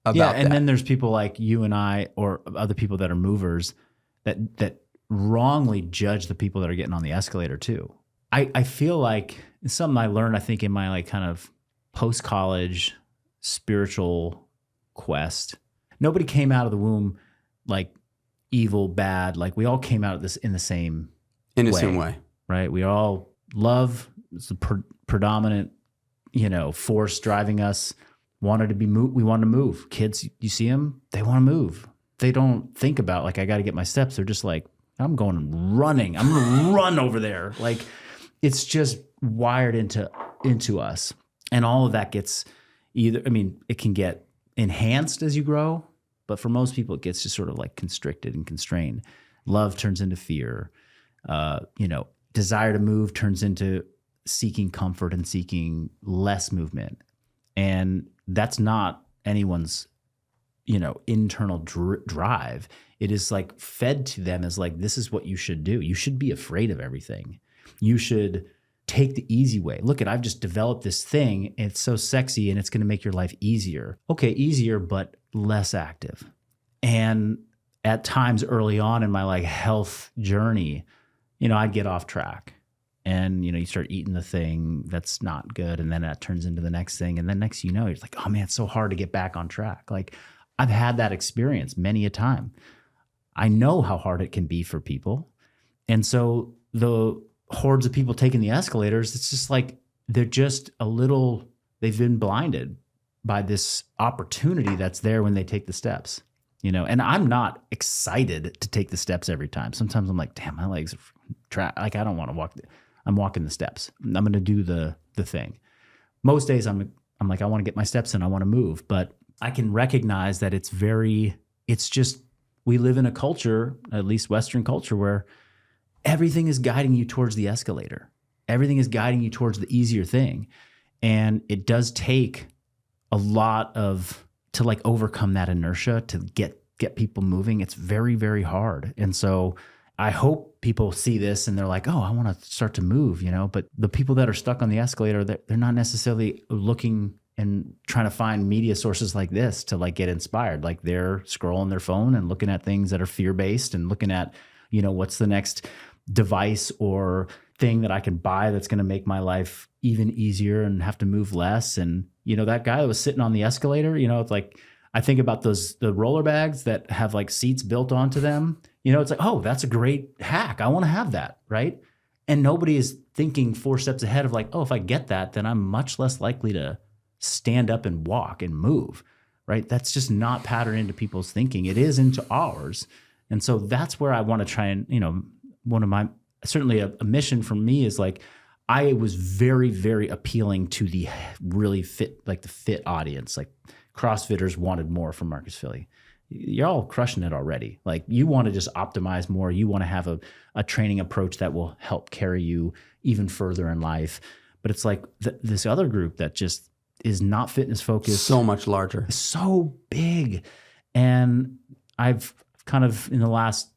about that. And then there's people like you and I or other people that are movers that wrongly judge the people that are getting on the escalator too. I feel like it's something I learned, I think, in my like kind of post-college spiritual quest. Nobody came out of the womb like evil, bad. Like we all came out of this in the same way, right? We all love. It's the predominant, force driving us. We wanted to move. Kids, you see them, they want to move. They don't think about like, I got to get my steps. They're just like, I'm going running. I'm going to run over there. Like it's just wired into us. And all of that gets it can get enhanced as you grow, but for most people, it gets just sort of like constricted and constrained. Love turns into fear. Desire to move turns into seeking comfort and seeking less movement. And that's not anyone's, internal drive. It is like fed to them as like, this is what you should do. You should be afraid of everything. You should take the easy way. Look I've just developed this thing. It's so sexy and it's going to make your life easier. Okay, easier, but less active. And at times early on in my like health journey, I'd get off track and, you start eating the thing that's not good. And then that turns into the next thing. And then next, you're like, oh man, it's so hard to get back on track. Like I've had that experience many a time. I know how hard it can be for people. And so the hordes of people taking the escalators, it's just like, they've been blinded by this opportunity that's there when they take the steps, and I'm not excited to take the steps every time. Sometimes I'm like, damn, my legs are like, I don't want to walk. I'm walking the steps. I'm going to do the thing. Most days I'm like, I want to get my steps in. I want to move, but I can recognize that we live in a culture, at least Western culture, where everything is guiding you towards the escalator. Everything is guiding you towards the easier thing. And it does take a lot to like overcome that inertia to get people moving. It's very, very hard. And so I hope people see this and they're like, oh, I want to start to move, but the people that are stuck on the escalator, they're not necessarily looking and trying to find media sources like this to like get inspired. Like they're scrolling their phone and looking at things that are fear-based and looking at, what's the next device or thing that I can buy that's going to make my life even easier and have to move less. And, that guy that was sitting on the escalator, it's like, I think about the roller bags that have like seats built onto them. It's like, oh, that's a great hack. I want to have that. Right. And nobody is thinking 4 steps ahead of like, oh, if I get that, then I'm much less likely to stand up and walk and move. Right. That's just not patterned into people's thinking. It is into ours. And so that's where I want to try and, one of my, certainly a mission for me is like, I was very, very appealing to the really fit, like the fit audience. Like CrossFitters wanted more from Marcus Philly. You're all crushing it already. Like you want to just optimize more. You want to have a training approach that will help carry you even further in life. But it's like this other group that just is not fitness focused. So much larger. So big. And I've kind of in the last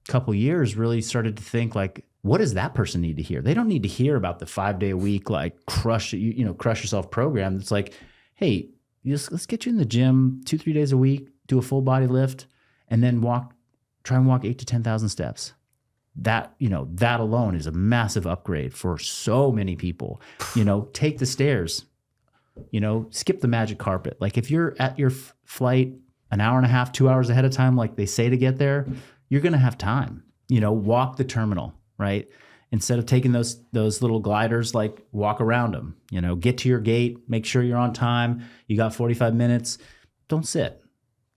couple years really started to think like, what does that person need to hear? They don't need to hear about the 5-day a week, like crush yourself program. It's like, hey, let's get you in the gym 2-3 days a week, do a full body lift, and then try and walk 8,000 to 10,000 steps. That alone is a massive upgrade for so many people. Take the stairs. skip the magic carpet. Like if you're at your flight an hour and a half, 2 hours ahead of time, like they say to get there, you're going to have time, walk the terminal, right? Instead of taking those little gliders, like walk around them, get to your gate, make sure you're on time. You got 45 minutes. Don't sit,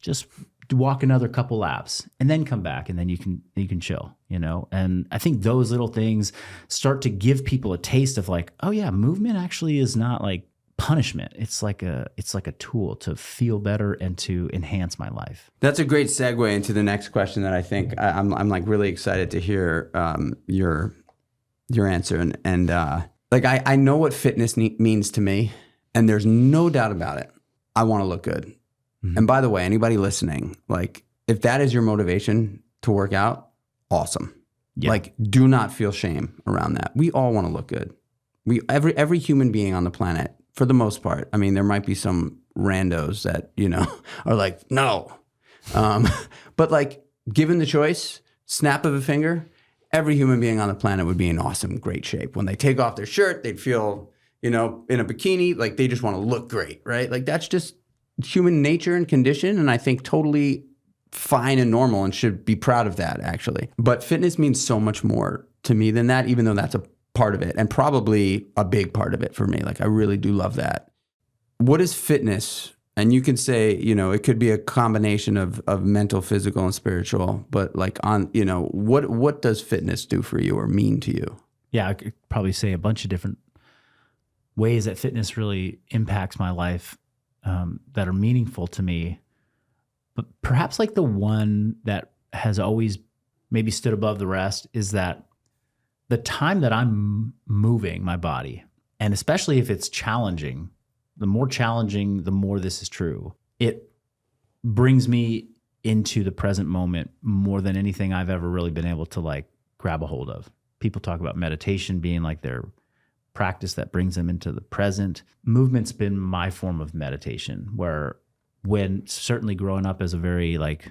just walk another couple laps and then come back, and then you can chill, And I think those little things start to give people a taste of like, oh yeah, movement actually is not like punishment. It's like a tool to feel better and to enhance my life. That's a great segue into the next question that I think I'm like really excited to hear your answer. And like I know what fitness means to me, and there's no doubt about it. I want to look good. Mm-hmm. And by the way, anybody listening, like if that is your motivation to work out, awesome. Yeah. Like do not feel shame around that. We all want to look good. Every human being on the planet, for the most part. I mean, there might be some randos that, are like, no. But like given the choice, snap of a finger, every human being on the planet would be in awesome, great shape. When they take off their shirt, they'd feel, in a bikini, like they just want to look great, right? Like that's just human nature and condition. And I think totally fine and normal and should be proud of that actually. But fitness means so much more to me than that, even though that's a part of it and probably a big part of it for me. Like I really do love that. What is fitness? And you can say, it could be a combination of mental, physical, and spiritual, but like what does fitness do for you or mean to you? Yeah, I could probably say a bunch of different ways that fitness really impacts my life that are meaningful to me. But perhaps like the one that has always maybe stood above the rest is that the time that I'm moving my body, and especially if it's challenging, the more challenging, the more this is true. It brings me into the present moment more than anything I've ever really been able to like grab a hold of. People talk about meditation being like their practice that brings them into the present. Movement's been my form of meditation, where when certainly growing up as a very like,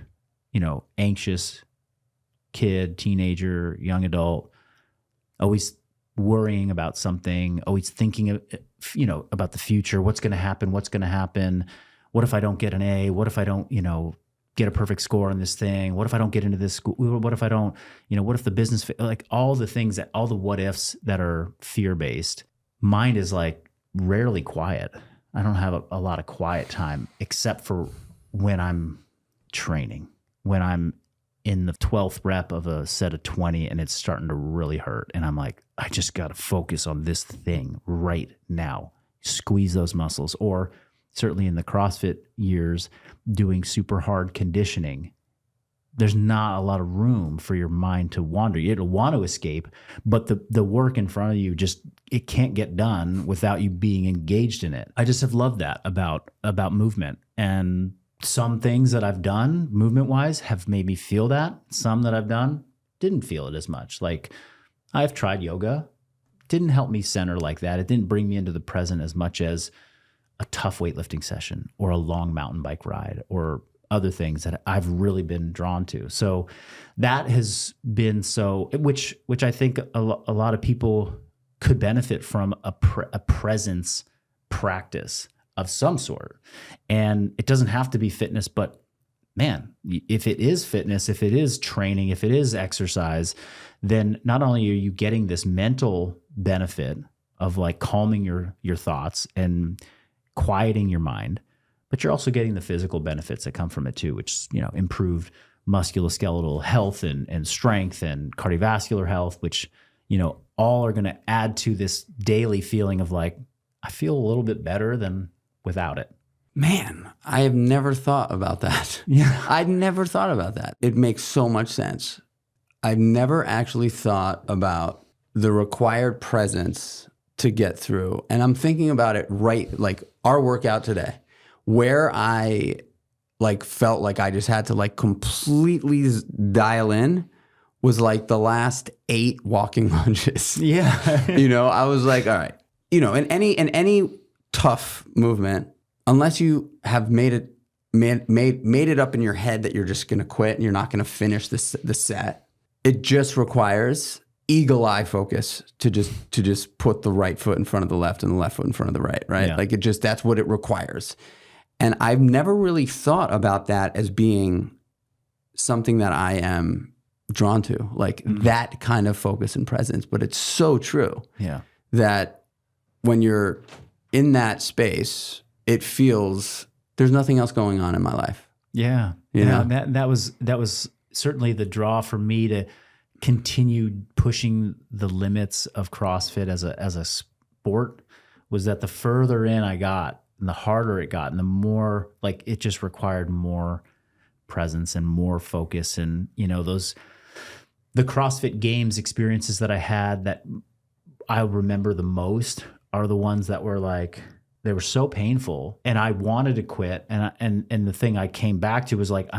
anxious kid, teenager, young adult, always worrying about something, always thinking, about the future. What's going to happen? What's going to happen? What if I don't get an A? What if I don't, get a perfect score on this thing? What if I don't get into this school? What if I don't, what if the business, like all the things that, all the what ifs that are fear-based, mind is like rarely quiet. I don't have a lot of quiet time except for when I'm training, when I'm in the 12th rep of a set of 20 and it's starting to really hurt. And I'm like, I just got to focus on this thing right now, squeeze those muscles. Or certainly in the CrossFit years, doing super hard conditioning, there's not a lot of room for your mind to wander. It'll want to escape, but the work in front of you it can't get done without you being engaged in it. I just have loved that about movement. And some things that I've done movement-wise have made me feel that. Some that I've done didn't feel it as much. Like I've tried yoga, didn't help me center like that. It didn't bring me into the present as much as a tough weightlifting session or a long mountain bike ride or other things that I've really been drawn to. So that has been which I think a lot of people could benefit from a presence practice of some sort. And it doesn't have to be fitness, but man, if it is fitness, if it is training, if it is exercise, then not only are you getting this mental benefit of like calming your thoughts and quieting your mind, but you're also getting the physical benefits that come from it too, which, improved musculoskeletal health and strength and cardiovascular health, which, all are going to add to this daily feeling of like, I feel a little bit better than without it. Man, I have never thought about that. Yeah. I'd never thought about that. It makes so much sense. I've never actually thought about the required presence to get through. And I'm thinking about it like our workout today, where I like felt like I just had to like completely dial in was like the last 8 walking lunges. Yeah. I was like, all right, in any tough movement, unless you have made it up in your head that you're just going to quit and you're not going to finish the set, it just requires eagle eye focus to just put the right foot in front of the left and the left foot in front of the right, right? Yeah. Like that's what it requires. And I've never really thought about that as being something that I am drawn to, like that kind of focus and presence. But it's so true that when you're in that space, it feels there's nothing else going on in my life. Yeah. You know? That was certainly the draw for me to continue pushing the limits of CrossFit as a sport, was that the further in I got and the harder it got and the more, like, it just required more presence and more focus. And, you know, the CrossFit Games experiences that I had that I remember the most are the ones that were like, they were so painful and I wanted to quit. And the thing I came back to was like,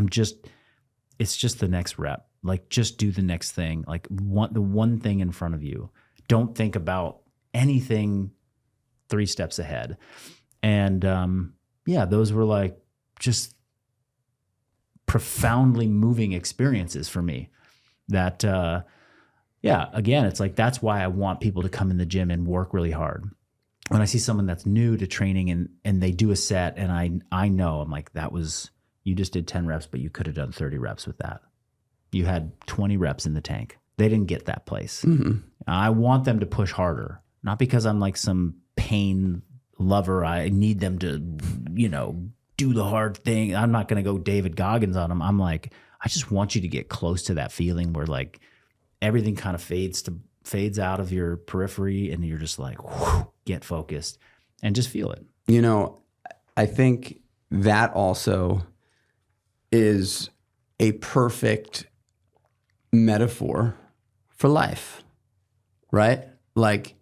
it's just the next rep. Like, just do the next thing. Like, the one thing in front of you. Don't think about anything 3 steps ahead. And those were like just profoundly moving experiences for me. That again, it's like, that's why I want people to come in the gym and work really hard. When I see someone that's new to training and they do a set and I know, I'm like, you just did 10 reps, but you could have done 30 reps with that. You had 20 reps in the tank. They didn't get that place. Mm-hmm. I want them to push harder, not because I'm like some pain lover. I need them to, you know, do the hard thing. I'm not going to go David Goggins on them. I'm like, I just want you to get close to that feeling where like everything kind of fades out of your periphery and you're just like, whew, get focused and just feel it. You know, I think that also is a perfect metaphor for life, right? Like,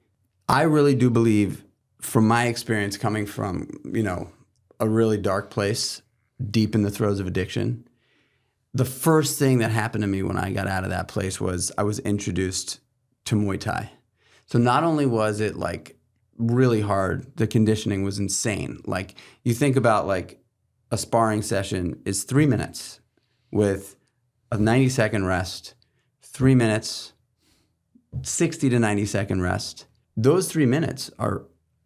I really do believe, from my experience coming from, you know, a really dark place, deep in the throes of addiction, the first thing that happened to me when I got out of that place was I was introduced to Muay Thai. So not only was it like really hard, the conditioning was insane. Like, you think about like a sparring session is 3 minutes with a 90-second rest, 3 minutes, 60 to 90-second rest. Those 3 minutes are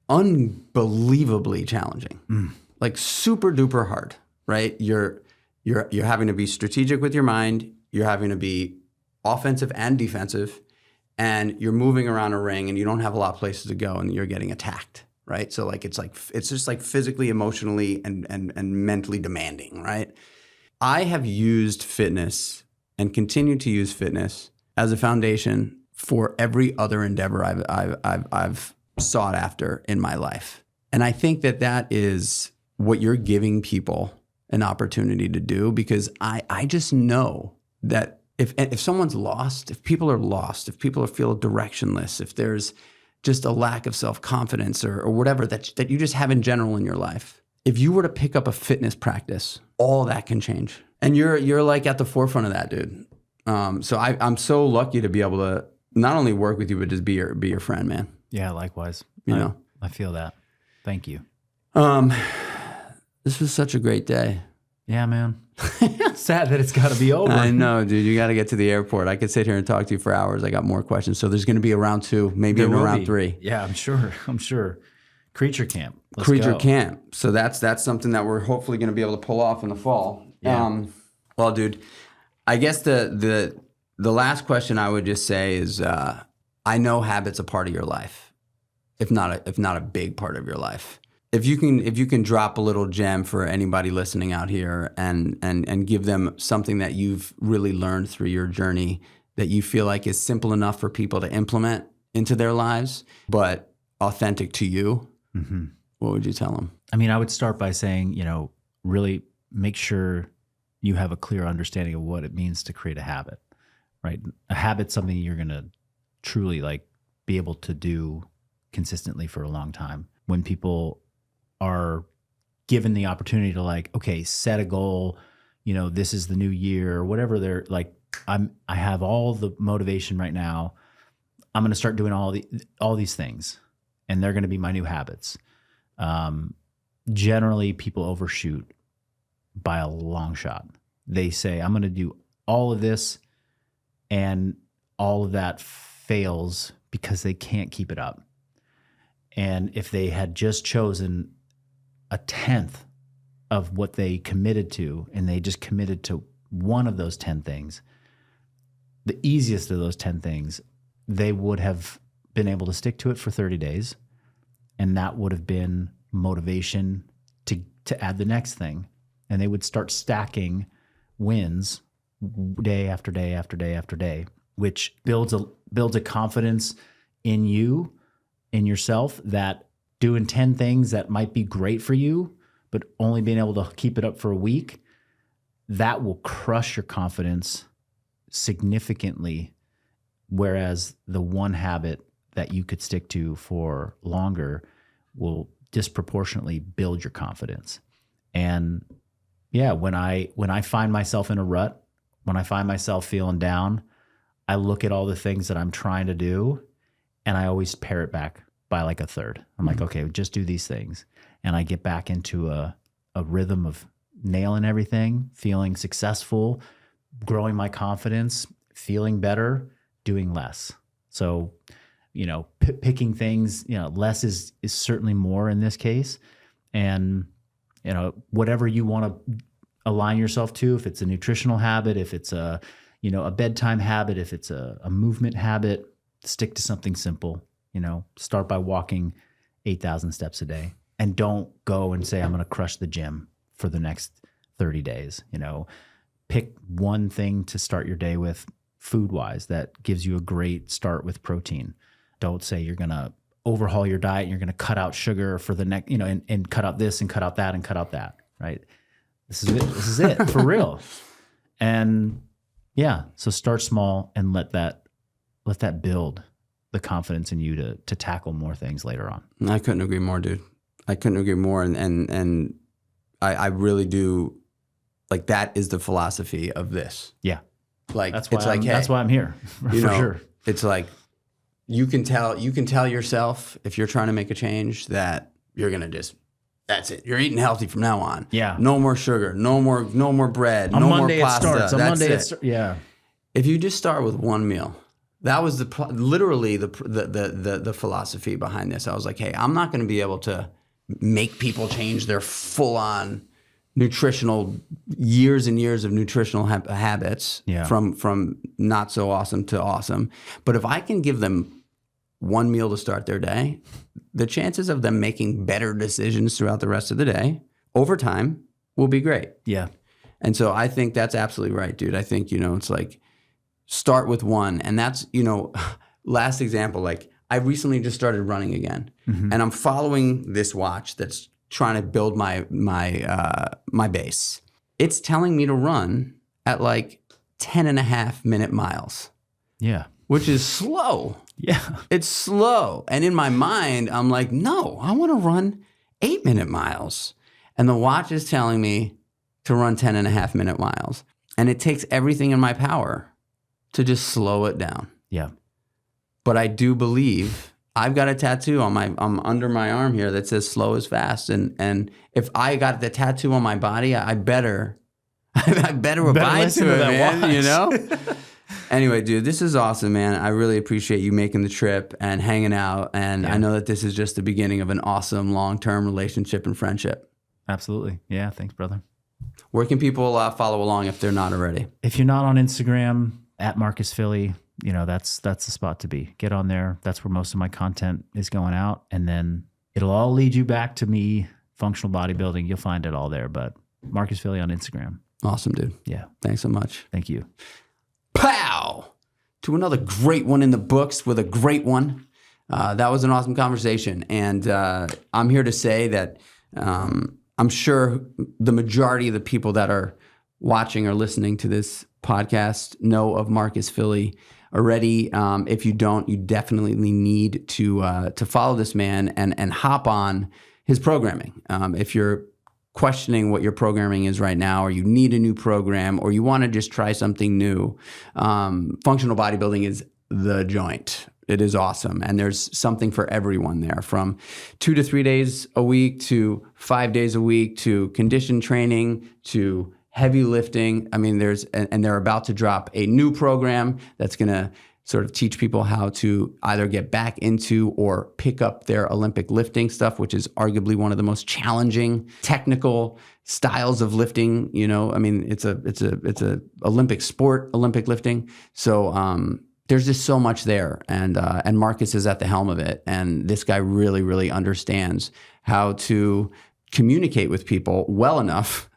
unbelievably challenging, like super duper hard, right? You're having to be strategic with your mind. You're having to be offensive and defensive, and you're moving around a ring and you don't have a lot of places to go and you're getting attacked, right? So like, it's just like physically, emotionally, and mentally demanding, right? I have used fitness and continue to use fitness as a foundation for every other endeavor I've sought after in my life. And I think that is what you're giving people an opportunity to do, because I just know that if someone's lost, if people are lost, if people feel directionless, if there's just a lack of self-confidence or whatever that you just have in general in your life, if you were to pick up a fitness practice, all that can change. And you're like at the forefront of that, dude. So I'm so lucky to be able to not only work with you, but just be your friend, man. Yeah, likewise. You know, I feel that. Thank you. This was such a great day. Yeah, man. Sad that it's got to be over. I know, dude. You got to get to the airport. I could sit here and talk to you for hours. I got more questions. So there's going to be a round 2, maybe even a round 3. Yeah, I'm sure. Creature Camp. Let's Creature go. Camp. So that's something that we're hopefully going to be able to pull off in the fall. Yeah. Well, dude, I guess the last question I would just say is, I know habit's a part of your life, if not a big part of your life. If you can drop a little gem for anybody listening out here and give them something that you've really learned through your journey that you feel like is simple enough for people to implement into their lives, but authentic to you, what would you tell them? I mean, I would start by saying, you know, really make sure you have a clear understanding of what it means to create a habit, right? A habit's something you're going to truly like be able to do consistently for a long time. When people are given the opportunity to like, okay, set a goal, you know, this is the new year or whatever, they're like, I have all the motivation right now. I'm going to start doing all these things, and they're going to be my new habits. Generally people overshoot by a long shot. They say, I'm going to do all of this, and all of that fails because they can't keep it up. And if they had just chosen a 10th of what they committed to, and they just committed to one of those 10 things, the easiest of those 10 things, they would have been able to stick to it for 30 days. And that would have been motivation to add the next thing. And they would start stacking wins day after day after day after day, which builds a confidence in you, in yourself, that doing 10 things that might be great for you, but only being able to keep it up for a week, that will crush your confidence significantly. Whereas the one habit that you could stick to for longer will disproportionately build your confidence. And yeah, when I find myself in a rut, when I find myself feeling down, I look at all the things that I'm trying to do, and I always pare it back by like a third. I'm like, okay, just do these things. And I get back into a rhythm of nailing everything, feeling successful, growing my confidence, feeling better, doing less. So, picking things, less is certainly more in this case. And, whatever you want to align yourself to, if it's a nutritional habit, if it's a bedtime habit, if it's a movement habit, stick to something simple. Start by walking 8,000 steps a day, and don't go and say, I'm going to crush the gym for the next 30 days. Pick one thing to start your day with food wise that gives you a great start with protein. Don't say you're going to overhaul your diet and you're going to cut out sugar for the next, and cut out this and cut out that and cut out that, right? This is it for real. And yeah, so start small and let that build the confidence in you to tackle more things later on. I couldn't agree more, dude. I couldn't agree more. And I really do, like, that is the philosophy of this. Yeah. Like, that's why it's like, hey, that's why I'm here for sure. It's like, you can tell yourself, if you're trying to make a change, that you're going to that's it. You're eating healthy from now on. Yeah. No more sugar, no more bread, on no Monday more pasta. It starts. On that's Monday it. Yeah. If you just start with one meal, that was literally the philosophy behind this. I was like, hey, I'm not going to be able to make people change their full-on nutritional, years and years of nutritional habits from not so awesome to awesome. But if I can give them one meal to start their day, the chances of them making better decisions throughout the rest of the day over time will be great. Yeah. And so I think that's absolutely right, dude. I think, it's like, start with one. And that's, last example, like, I recently just started running again, and I'm following this watch that's trying to build my base. It's telling me to run at like 10.5-minute miles. Yeah. Which is slow. Yeah. It's slow. And in my mind, I'm like, no, I want to run 8-minute miles. And the watch is telling me to run 10.5-minute miles. And it takes everything in my power to just slow it down. Yeah. But I do believe, I've got a tattoo on under my arm here that says slow is fast. And if I got the tattoo on my body, I better abide to it, man, Anyway, dude, this is awesome, man. I really appreciate you making the trip and hanging out. And I know that this is just the beginning of an awesome long-term relationship and friendship. Absolutely. Yeah. Thanks, brother. Where can people follow along if they're not already? If you're not on Instagram, at Marcus Philly, that's the spot to be. Get on there. That's where most of my content is going out. And then it'll all lead you back to me, Functional Bodybuilding. You'll find it all there. But Marcus Philly on Instagram. Awesome, dude. Yeah. Thanks so much. Thank you. Pow! To another great one in the books with a great one. That was an awesome conversation. And I'm here to say that I'm sure the majority of the people that are watching or listening to this podcast know of Marcus Philly already. If you don't, you definitely need to follow this man and hop on his programming. If you're questioning what your programming is right now, or you need a new program, or you want to just try something new, Functional Bodybuilding is the joint. It is awesome. And there's something for everyone there, from 2 to 3 days a week to 5 days a week to condition training to heavy lifting. I mean, they're about to drop a new program that's going to sort of teach people how to either get back into or pick up their Olympic lifting stuff, which is arguably one of the most challenging technical styles of lifting. You know, I mean, it's a Olympic sport, Olympic lifting. So there's just so much there, and Marcus is at the helm of it, and this guy really, really understands how to communicate with people well enough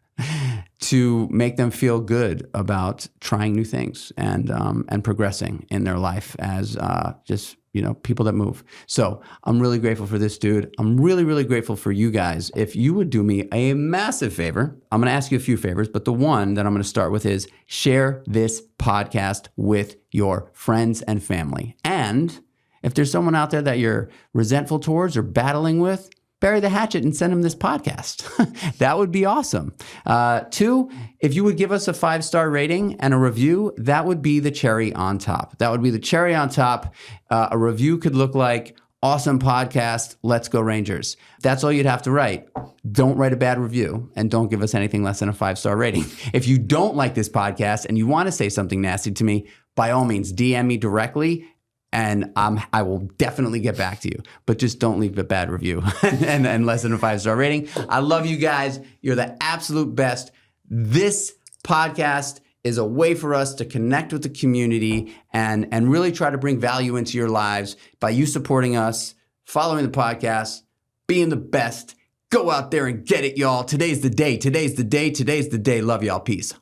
to make them feel good about trying new things and progressing in their life as just, you know, people that move. So I'm really grateful for this dude. I'm really, really grateful for you guys. If you would do me a massive favor, I'm going to ask you a few favors, but the one that I'm going to start with is share this podcast with your friends and family. And if there's someone out there that you're resentful towards or battling with, bury the hatchet and send them this podcast. That would be awesome. 2, if you would give us a 5-star rating and a review, that would be the cherry on top. That would be the cherry on top. A review could look like, awesome podcast, let's go Rangers. That's all you'd have to write. Don't write a bad review and don't give us anything less than a 5-star rating. If you don't like this podcast and you want to say something nasty to me, by all means, DM me directly, and I will definitely get back to you. But just don't leave a bad review and less than a 5-star rating. I love you guys. You're the absolute best. This podcast is a way for us to connect with the community and really try to bring value into your lives by you supporting us, following the podcast, being the best. Go out there and get it, y'all. Today's the day. Today's the day. Today's the day. Love y'all. Peace.